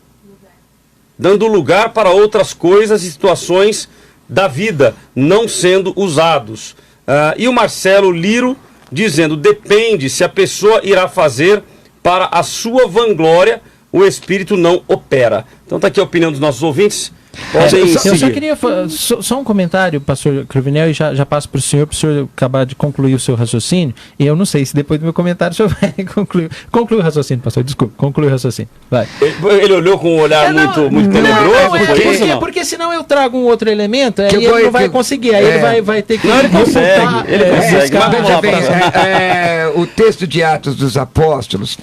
Dando lugar para outras coisas e situações da vida não sendo usados. E o Marcelo Liro dizendo, depende se a pessoa irá fazer para a sua vanglória, o Espírito não opera. Então está aqui a opinião dos nossos ouvintes. Eu só queria só um comentário, pastor Cruvinel, e já passo para o senhor acabar de concluir o seu raciocínio. E eu não sei se depois do meu comentário o senhor vai concluir. Conclui o raciocínio, pastor, desculpa, conclui o raciocínio. Vai. Ele olhou com um olhar muito tenebroso? Porque senão eu trago um outro elemento, aí ele não vai conseguir, aí ele vai ter que... Não, ele consegue, ele consegue. O texto de Atos dos Apóstolos,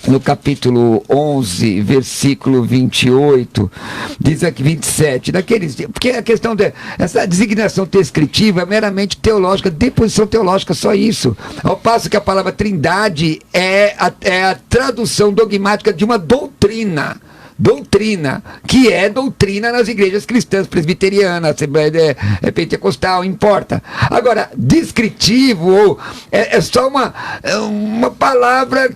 no capítulo 11, versículo 28, diz aqui 27, naqueles dias, porque a questão essa designação descritiva é meramente teológica, deposição teológica, só isso. Ao passo que a palavra trindade é a tradução dogmática de uma doutrina, que é doutrina nas igrejas cristãs, presbiteriana, pentecostal, importa. Agora, descritivo é só uma palavra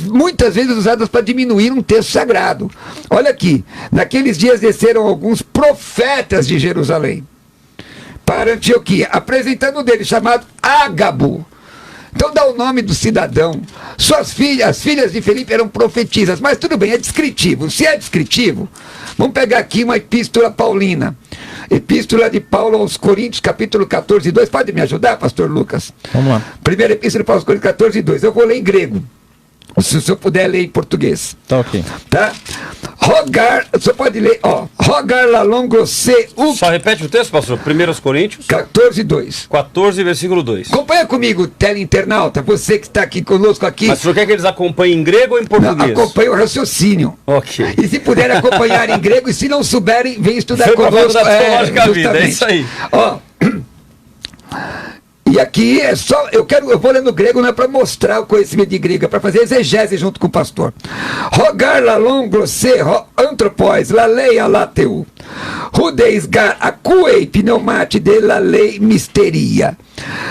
muitas vezes usadas para diminuir um texto sagrado. Olha aqui, naqueles dias desceram alguns profetas de Jerusalém para Antioquia, apresentando dele, chamado Ágabo. Então dá o nome do cidadão. Suas filhas, as filhas de Felipe eram profetisas, mas tudo bem, é descritivo. Se é descritivo, vamos pegar aqui uma epístola paulina. Epístola de Paulo aos Coríntios, capítulo 14, 2. Pode me ajudar, pastor Lucas? Vamos lá. Primeira epístola de Paulo aos Coríntios, 14, 2. Eu vou ler em grego. Se o senhor puder ler em português. Tá ok. Tá? Rogar, o senhor pode ler, rogar la longo se o... Só repete o texto, pastor. 1 Coríntios 14, 2. 14, versículo 2. Acompanha comigo, teleinternauta, você que está aqui conosco aqui. Mas o senhor quer que eles acompanhem em grego ou em português? Acompanhe o raciocínio. Ok. E se puderem acompanhar em grego, e se não souberem, vem estudar conosco. É isso aí. E aqui é só, eu vou ler no grego, não é para mostrar o conhecimento de grego, é para fazer exegese junto com o pastor. Rogar la longo se antropós, la lei alateu, rudeisgar acuei pneumate de la lei misteria.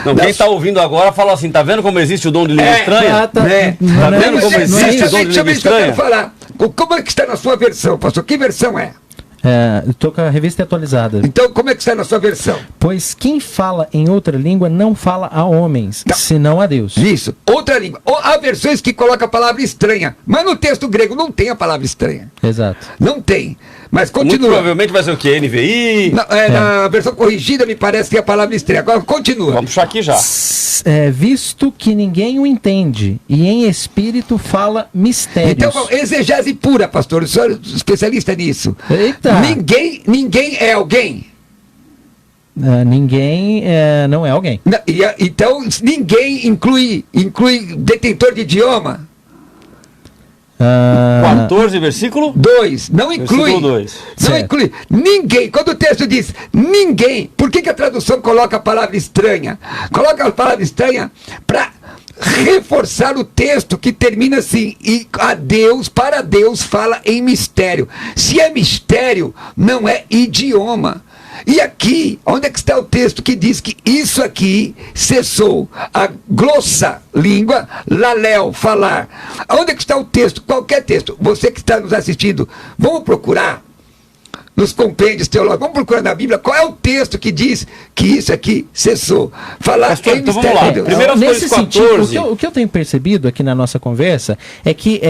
Não, quem está ouvindo agora fala assim, tá vendo como existe o dom de língua estranha? Tá vendo como existe o dom de língua estranha? Falar. Como é que está na sua versão, pastor? Que versão é? Estou com a revista atualizada. Então, como é que está na sua versão? Pois quem fala em outra língua não fala a homens, senão a Deus. Isso, outra língua. Há versões que colocam a palavra estranha, mas no texto grego não tem a palavra estranha. Exato. Não tem. Mas continua. Muito provavelmente vai ser o quê? NVI? Na versão corrigida me parece que é a palavra estranha. Agora continua. Vamos puxar aqui já. Visto que ninguém o entende e em espírito fala mistérios. Então, exegese pura, pastor. O senhor é especialista nisso. Eita. Ninguém é alguém. Ninguém não é alguém. Então, ninguém inclui detentor de idioma. 14, versículo 2. Não inclui. Versículo 2. Não inclui. Ninguém. Quando o texto diz ninguém, por que a tradução coloca a palavra estranha? Coloca a palavra estranha para reforçar o texto que termina assim: e para Deus fala em mistério. Se é mistério, não é idioma. E aqui, onde é que está o texto que diz que isso aqui cessou? A glossa, língua, laléu, falar. Onde é que está o texto? Qualquer texto. Você que está nos assistindo, vamos procurar nos compêndios teológicos, vamos procurar na Bíblia qual é o texto que diz que isso aqui cessou. Falar Pastor, em então mistério vamos lá. de Deus. Primeiro, Nesse 14. sentido, o que eu tenho percebido aqui na nossa conversa é que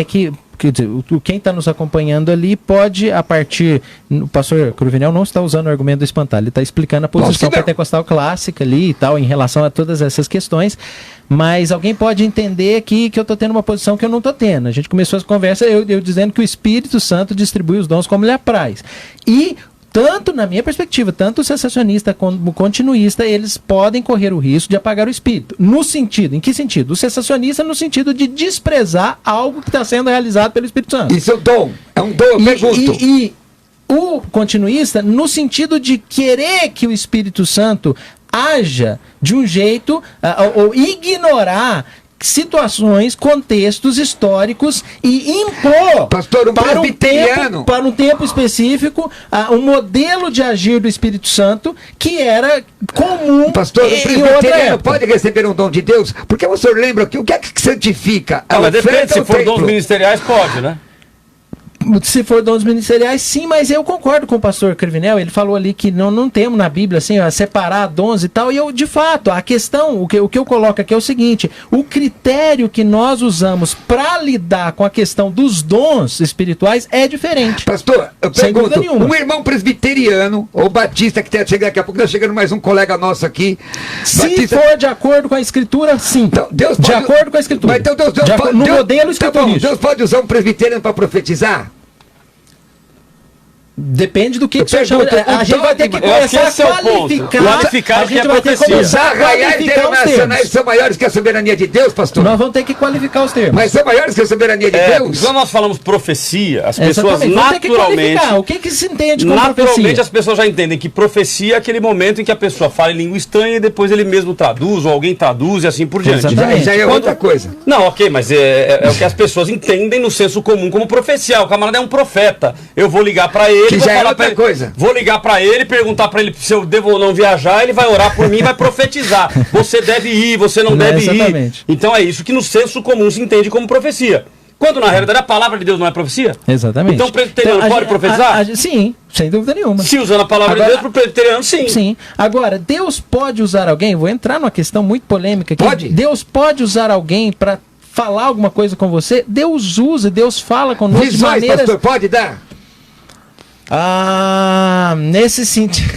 quer dizer, quem está nos acompanhando ali pode, a partir... O pastor Cruvinel não está usando o argumento do espantalho, ele está explicando a posição pentecostal clássica ali e tal, em relação a todas essas questões, mas alguém pode entender aqui que eu estou tendo uma posição que eu não estou tendo. A gente começou essa conversa eu dizendo que o Espírito Santo distribui os dons como lhe apraz. E tanto na minha perspectiva, tanto o cessacionista como o continuista, eles podem correr o risco de apagar o espírito. No sentido, em que sentido? O cessacionista no sentido de desprezar algo que está sendo realizado pelo Espírito Santo. Isso é um dom. É um dom, eu pergunto. E o continuista no sentido de querer que o Espírito Santo haja de um jeito, ou ignorar situações, contextos históricos e impor Pastor, para um tempo específico um modelo de agir do Espírito Santo que era comum. Pastor, o em outra presbiteriano época. pode receber um dom de Deus? Porque o senhor lembra que o que é que santifica? Mas depende, se ou for templo? dons ministeriais, pode, né? Se for dons ministeriais, sim, mas eu concordo com o pastor Cruvinel, ele falou ali que não temos na Bíblia assim, separar dons e tal, e eu, de fato, a questão, o que eu coloco aqui é o seguinte, o critério que nós usamos para lidar com a questão dos dons espirituais é diferente. Pastor, eu Sem pergunto, dúvida nenhuma. um irmão presbiteriano, ou batista, que tem chegando daqui a pouco, está chegando mais um colega nosso aqui, Se batista... for de acordo com a Escritura, sim. Então, Deus de pode... acordo com a Escritura. Mas então Deus pode... no Deus... modelo Tá bom, escriturístico. Deus pode usar um presbiteriano para profetizar? Depende do que Eu você chama. pergunto, A gente vai ter que eu acho que começar esse a é o ponto. Qualificar A o que gente é vai ter que profecia. começar Os a arraiais qualificar os internacionais termos. são maiores que a soberania de Deus, pastor? Nós vamos ter que qualificar os termos. Mas são maiores que a soberania de Deus? Quando nós falamos profecia, as pessoas Exatamente. Vamos ter que naturalmente... qualificar. O que se entende como Naturalmente profecia? as pessoas já entendem que profecia é aquele momento em que a pessoa fala em língua estranha e depois ele mesmo traduz, ou alguém traduz e assim por diante. Exatamente. Já é outra coisa. Não, ok, mas é o que as pessoas entendem no senso comum como profecia. O camarada é um profeta. Eu vou ligar pra ele, Que vou já é falar outra pra ele, coisa. vou ligar pra ele, perguntar pra ele se eu devo ou não viajar, ele vai orar por mim e vai profetizar. Você deve ir, você não deve ir. Exatamente. Então é isso que no senso comum se entende como profecia. Quando na realidade a palavra de Deus não é profecia? Exatamente. Então o presbiteriano a pode gente- profetizar? Sim, sem dúvida nenhuma. Se usando a palavra Agora- de Deus pro presbiteriano, sim. Sim. Agora, Deus pode usar alguém? Vou entrar numa questão muito polêmica aqui. Pode? Deus pode usar alguém para falar alguma coisa com você? Deus usa, Deus fala conosco de Visões, maneiras... pastor, pode dar? Nesse sentido,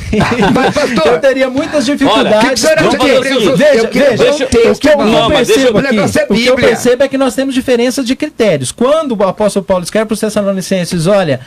Mas, pastor, eu teria muitas dificuldades. Olha, o que você acha Vamos fazer o seguinte, Veja, o que eu Não, mas deixa- percebo o negócio é aqui, o que eu Bíblia. percebo é que nós temos diferenças de critérios. Quando o apóstolo Paulo escreve para os Tessalonicenses, olha,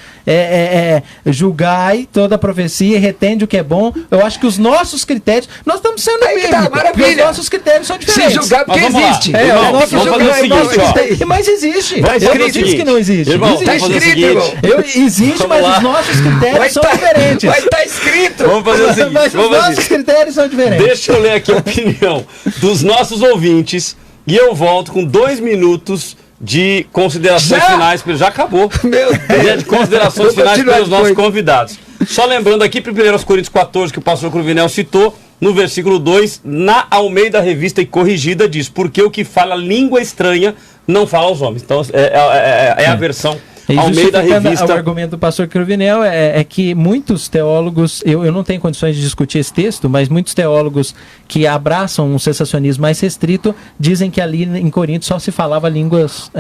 julgai toda a profecia e retende o que é bom, eu acho que os nossos critérios, nós estamos sendo Aí que tá, bíblicos, porque maravilha. os nossos critérios são se diferentes. julgar porque Mas vamos lá. existe. Irmão, os nossos vamos fazer o julgamentos- seguinte, nossos ó. critérios- Mas existe. Vai Eu escrever não o disse seguinte. que não existe. Irmão, Existe. vamos fazer o escrito, seguinte. irmão. Existe, Vamos mas lá. os nossos critérios são diferentes. Vai estar escrito. Vamos fazer o seguinte. Mas os Vamos fazer nossos critérios são diferentes. Deixa eu ler aqui a opinião dos nossos ouvintes e eu volto com 2 minutos de considerações Já? finais. Já acabou. Meu Deus. De considerações Vou finais continuar pelos nossos depois. convidados. Só lembrando aqui, 1 Coríntios 14, que o pastor Cruvinel citou, no versículo 2, na Almeida Revista e Corrigida, diz: porque o que fala língua estranha não fala aos homens. Então é a versão E Almeida justificando Revista. o argumento do pastor Cruvinel é que muitos teólogos, eu não tenho condições de discutir esse texto, mas muitos teólogos que abraçam um cessacionismo mais restrito dizem que ali em Corinto só se falava línguas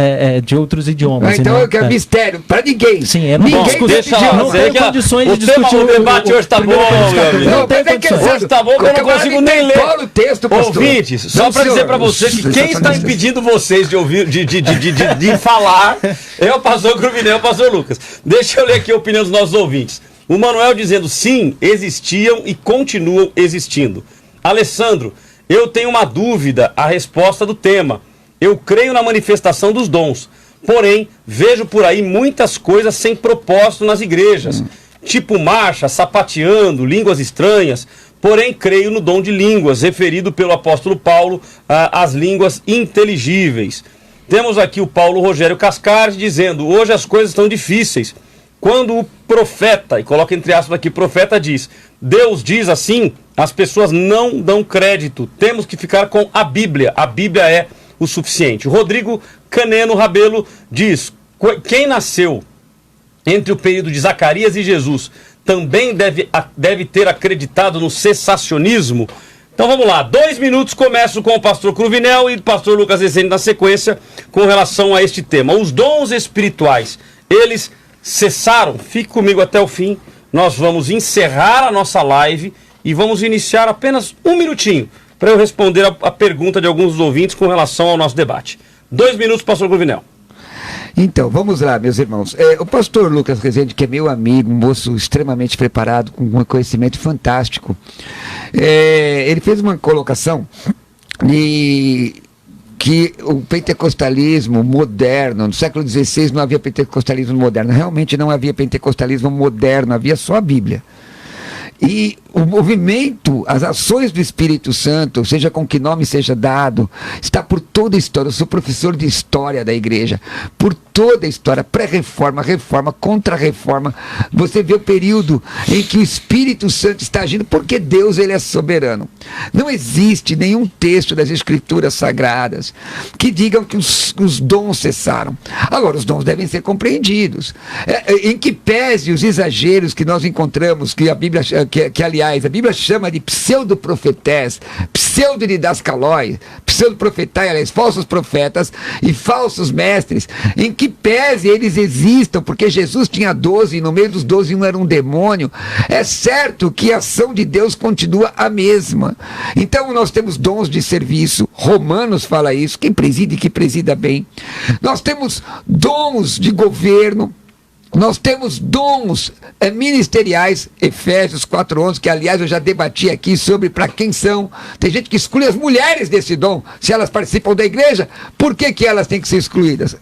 de outros idiomas. e Então não- eu quero mistério para ninguém. Sim, eu não Ninguém discuto- Deixa decidiu. lá, não sei tenho que condições o de tema discutir do debate hoje tá bom, primeiro meu capítulo. amigo. Não Não, tenho mas é que condições. Hoje tá bom que eu não consigo nem ler. Fala o texto, pastor. Ouvintes, só Não, para dizer senhor. para vocês que quem está impedindo vocês de ouvir, de falar, é o pastor Cruvinel e o pastor Lucas. Deixa eu ler aqui a opinião dos nossos ouvintes. O Manuel dizendo: sim, existiam e continuam existindo. Alessandro: eu tenho uma dúvida a resposta do tema. Eu creio na manifestação dos dons, porém vejo por aí muitas coisas sem propósito nas igrejas, tipo marcha, sapateando, línguas estranhas. Porém creio no dom de línguas, referido pelo apóstolo Paulo às línguas inteligíveis. Temos aqui o Paulo Rogério Cascari dizendo: hoje as coisas estão difíceis. Quando o profeta, e coloca entre aspas aqui, profeta diz: Deus diz assim, as pessoas não dão crédito. Temos que ficar com a Bíblia. A Bíblia é o suficiente. O Rodrigo Caneno Rabelo diz, quem nasceu entre o período de Zacarias e Jesus também deve ter acreditado no cessacionismo? Então vamos lá, 2 minutos, começo com o pastor Cruvinel e o pastor Lucas Rezende na sequência com relação a este tema. Os dons espirituais, eles cessaram? Fique comigo até o fim, nós vamos encerrar a nossa live e vamos iniciar apenas 1 minutinho para eu responder a pergunta de alguns dos ouvintes com relação ao nosso debate. 2 minutos, pastor Cruvinel. Então, vamos lá, meus irmãos. O pastor Lucas Rezende, que é meu amigo, um moço extremamente preparado, com um conhecimento fantástico, ele fez uma colocação de que o pentecostalismo moderno, no século XVI não havia pentecostalismo moderno, realmente não havia pentecostalismo moderno, havia só a Bíblia. E o movimento, as ações do Espírito Santo, seja com que nome seja dado, está por toda a história. Eu sou professor de história da igreja, por toda a história, pré-reforma, reforma, contra-reforma. Você vê o período em que o Espírito Santo está agindo, porque Deus, ele é soberano. Não existe nenhum texto das Escrituras Sagradas que digam que os dons cessaram. Agora, os dons devem ser compreendidos. Em que pese os exageros que nós encontramos, que a Bíblia, que aliás, a Bíblia chama de pseudo-profetés, pseudo-didascalói, pseudo-profetai, aliás, falsos profetas e falsos mestres, em que pese eles existam, porque Jesus tinha 12 e no meio dos 12 um era um demônio, é certo que a ação de Deus continua a mesma. Então nós temos dons de serviço, Romanos fala isso, quem preside, que presida bem. Nós temos dons de governo, nós temos dons ministeriais, Efésios 4:11, que aliás eu já debati aqui sobre para quem são. Tem gente que exclui as mulheres desse dom, se elas participam da igreja, por que elas têm que ser excluídas?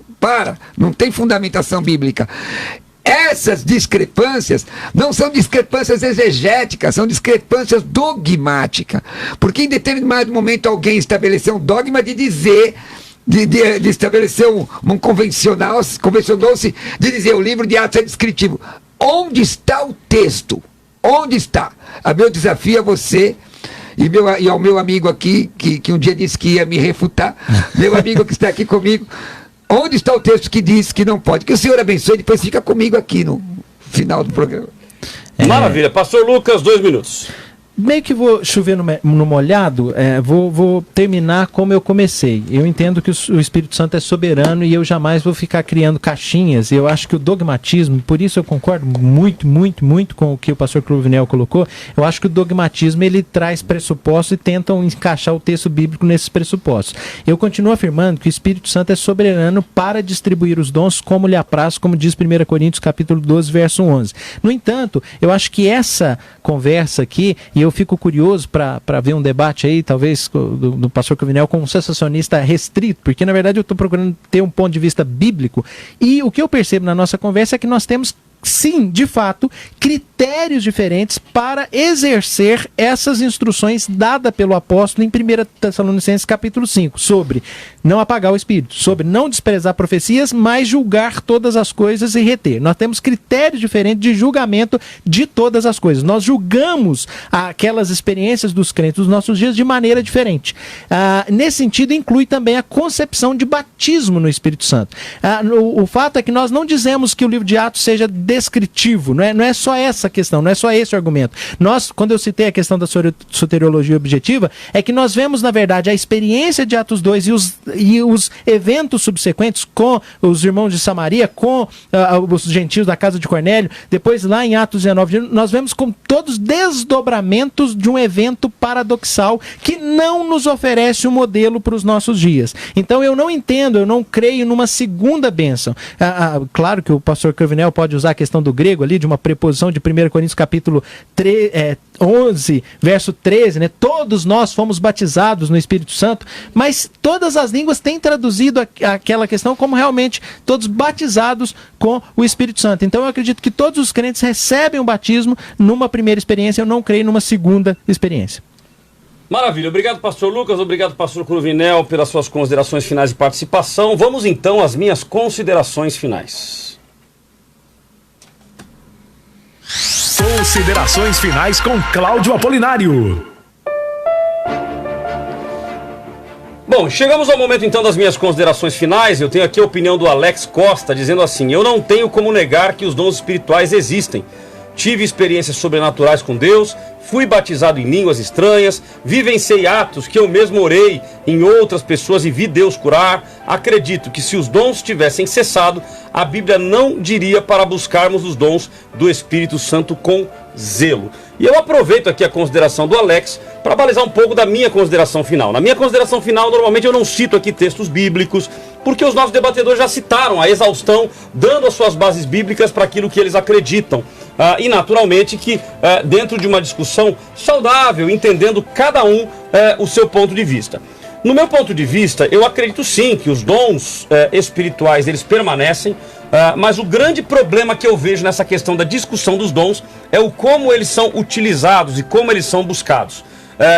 Não tem fundamentação bíblica. Essas discrepâncias não são discrepâncias exegéticas, são discrepâncias dogmáticas, porque em determinado momento alguém estabeleceu um dogma de dizer... De estabelecer um convencionou-se de dizer o livro de Atos é descritivo. Onde está o texto? Onde está? A meu desafio a você e ao meu amigo aqui, que um dia disse que ia me refutar, meu amigo que está aqui comigo, onde está o texto que diz que não pode? Que o Senhor abençoe e depois fica comigo aqui no final do programa. Maravilha. Pastor Lucas, 2 minutos. Meio que vou chover no molhado, vou terminar como eu comecei. Eu entendo que o Espírito Santo é soberano e eu jamais vou ficar criando caixinhas. Eu acho que o dogmatismo, por isso eu concordo muito, muito, muito com o que o pastor Cruvinel colocou. Eu acho que o dogmatismo, ele traz pressupostos e tentam encaixar o texto bíblico nesses pressupostos. Eu continuo afirmando que o Espírito Santo é soberano para distribuir os dons como lhe apraz, como diz 1 Coríntios capítulo 12, verso 11. No entanto, eu acho que essa conversa aqui, e eu fico curioso para ver um debate aí, talvez, do pastor Cruvinel com um sensacionista restrito, porque na verdade eu estou procurando ter um ponto de vista bíblico, e o que eu percebo na nossa conversa é que nós temos, sim, de fato, critérios diferentes para exercer essas instruções dadas pelo apóstolo em 1 Tessalonicenses capítulo 5, sobre não apagar o espírito, sobre não desprezar profecias, mas julgar todas as coisas e reter. Nós temos critérios diferentes de julgamento de todas as coisas. Nós julgamos aquelas experiências dos crentes dos nossos dias de maneira diferente. Nesse sentido, inclui também a concepção de batismo no Espírito Santo. O fato é que nós não dizemos que o livro de Atos seja descritivo, não é só essa questão, não é só esse o argumento. Quando eu citei a questão da soteriologia objetiva, é que nós vemos, na verdade, a experiência de Atos 2 e os eventos subsequentes com os irmãos de Samaria, com os gentios da casa de Cornélio, depois lá em Atos 19, nós vemos com todos desdobramentos de um evento paradoxal que não nos oferece um modelo para os nossos dias. Então eu não entendo, eu não creio numa segunda bênção. Claro que o pastor Cruvinel pode usar a questão do grego ali, de uma preposição de 1 Coríntios capítulo 11, verso 13, né? Todos nós fomos batizados no Espírito Santo, mas todas as línguas têm traduzido aquela questão como realmente todos batizados com o Espírito Santo. Então eu acredito que todos os crentes recebem o batismo numa primeira experiência, eu não creio numa segunda experiência. Maravilha, obrigado pastor Lucas, obrigado pastor Cruvinel pelas suas considerações finais de participação. Vamos então às minhas considerações finais. Considerações finais com Cláudio Apolinário. Bom, chegamos ao momento então das minhas considerações finais. Eu tenho aqui a opinião do Alex Costa, dizendo assim: eu não tenho como negar que os dons espirituais existem. Tive experiências sobrenaturais com Deus, fui batizado em línguas estranhas, vivenciei atos que eu mesmo orei em outras pessoas e vi Deus curar. Acredito que se os dons tivessem cessado, a Bíblia não diria para buscarmos os dons do Espírito Santo com zelo. E eu aproveito aqui a consideração do Alex para balizar um pouco da minha consideração final. Na minha consideração final, normalmente eu não cito aqui textos bíblicos, porque os nossos debatedores já citaram a exaustão, dando as suas bases bíblicas para aquilo que eles acreditam. E naturalmente que dentro de uma discussão saudável, entendendo cada um o seu ponto de vista. No meu ponto de vista, eu acredito sim que os dons espirituais eles permanecem, mas o grande problema que eu vejo nessa questão da discussão dos dons é o como eles são utilizados e como eles são buscados.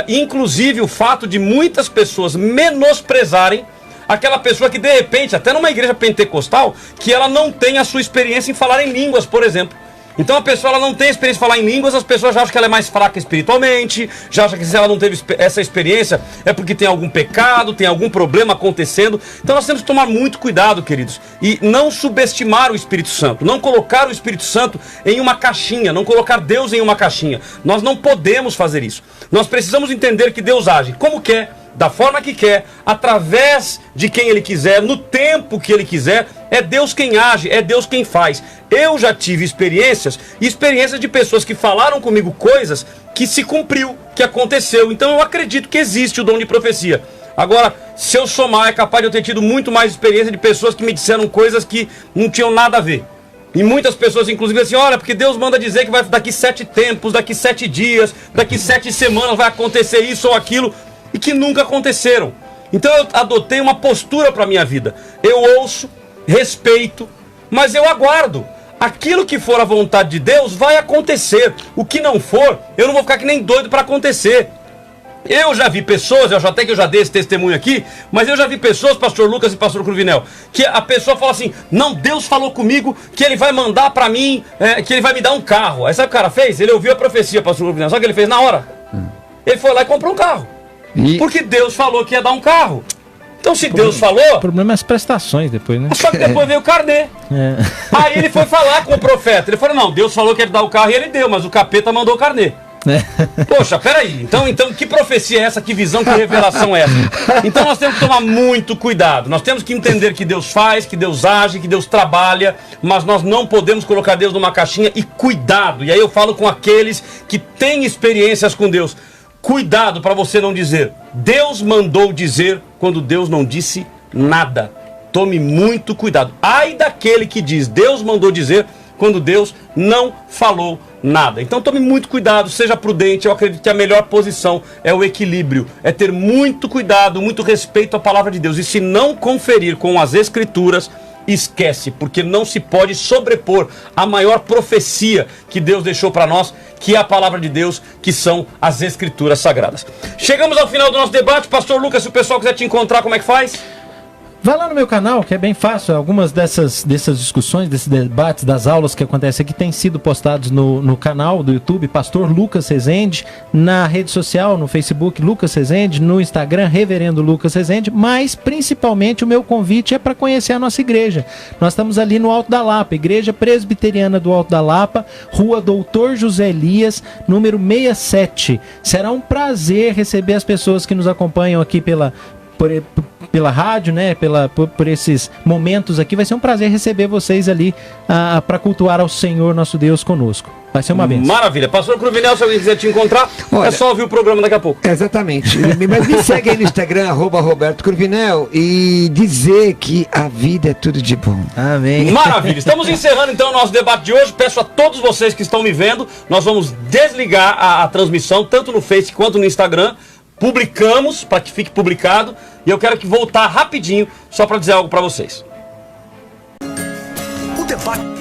Inclusive o fato de muitas pessoas menosprezarem aquela pessoa que de repente, até numa igreja pentecostal, que ela não tem a sua experiência em falar em línguas, por exemplo. Então a pessoa ela não tem experiência de falar em línguas, as pessoas já acham que ela é mais fraca espiritualmente, já acham que se ela não teve essa experiência é porque tem algum pecado, tem algum problema acontecendo. Então nós temos que tomar muito cuidado, queridos, e não subestimar o Espírito Santo, não colocar o Espírito Santo em uma caixinha, não colocar Deus em uma caixinha. Nós não podemos fazer isso. Nós precisamos entender que Deus age como quer, da forma que quer, através de quem Ele quiser, no tempo que Ele quiser. É Deus quem age, é Deus quem faz. Eu já tive experiências de pessoas que falaram comigo coisas que se cumpriu, que aconteceu. Então eu acredito que existe o dom de profecia. Agora, se eu somar, é capaz de eu ter tido muito mais experiência de pessoas que me disseram coisas que não tinham nada a ver. E muitas pessoas, inclusive, assim, olha, porque Deus manda dizer que vai daqui 7 tempos, daqui 7 dias, daqui 7 semanas vai acontecer isso ou aquilo, e que nunca aconteceram. Então eu adotei uma postura para a minha vida. Eu ouço, respeito, mas eu aguardo. Aquilo que for a vontade de Deus vai acontecer. O que não for, eu não vou ficar que nem doido para acontecer. Eu já vi pessoas, até que eu já dei esse testemunho aqui, mas eu já vi pessoas, pastor Lucas e pastor Cruvinel, que a pessoa fala assim: não, Deus falou comigo que Ele vai mandar para mim, que Ele vai me dar um carro. Aí sabe o que o cara fez? Ele ouviu a profecia, pastor Cruvinel, sabe o que ele fez na hora? Ele foi lá e comprou um carro. Porque Deus falou que ia dar um carro. Então se Deus falou... O problema é as prestações depois, né? Só que depois veio o carnê. Aí ele foi falar com o profeta. Ele falou: não, Deus falou que ia dar o carro e ele deu, mas o capeta mandou o carnê. Poxa, peraí, então que profecia é essa, que visão, que revelação é essa? Então nós temos que tomar muito cuidado. Nós temos que entender que Deus faz, que Deus age, que Deus trabalha, mas nós não podemos colocar Deus numa caixinha. E cuidado, e aí eu falo com aqueles que têm experiências com Deus, cuidado para você não dizer Deus mandou dizer quando Deus não disse nada. Tome muito cuidado. Ai daquele que diz Deus mandou dizer quando Deus não falou nada. Então tome muito cuidado, seja prudente. Eu acredito que a melhor posição é o equilíbrio, é ter muito cuidado, muito respeito à palavra de Deus. E se não conferir com as Escrituras, esquece, porque não se pode sobrepor a maior profecia que Deus deixou para nós, que é a palavra de Deus, que são as Escrituras Sagradas. Chegamos ao final do nosso debate. Pastor Lucas, se o pessoal quiser te encontrar, como é que faz? Vai lá no meu canal, que é bem fácil. Algumas dessas discussões, desses debates, das aulas que acontecem aqui, têm sido postados no canal do YouTube, Pastor Lucas Rezende, na rede social, no Facebook, Lucas Rezende, no Instagram, Reverendo Lucas Rezende, mas principalmente o meu convite é para conhecer a nossa igreja. Nós estamos ali no Alto da Lapa, Igreja Presbiteriana do Alto da Lapa, Rua Doutor José Elias, número 67. Será um prazer receber as pessoas que nos acompanham aqui pela rádio, né? Por esses momentos aqui. Vai ser um prazer receber vocês ali para cultuar ao Senhor nosso Deus conosco. Vai ser uma bênção. Maravilha. Pastor Cruvinel, se alguém quiser te encontrar, é só ouvir o programa daqui a pouco. Exatamente. Mas me segue aí no Instagram, @Roberto Cruvinel, e dizer que a vida é tudo de bom. Amém. Maravilha. Estamos encerrando então o nosso debate de hoje. Peço a todos vocês que estão me vendo, nós vamos desligar a transmissão, tanto no Face quanto no Instagram. Publicamos, para que fique publicado. E eu quero voltar rapidinho, só para dizer algo para vocês. O debate...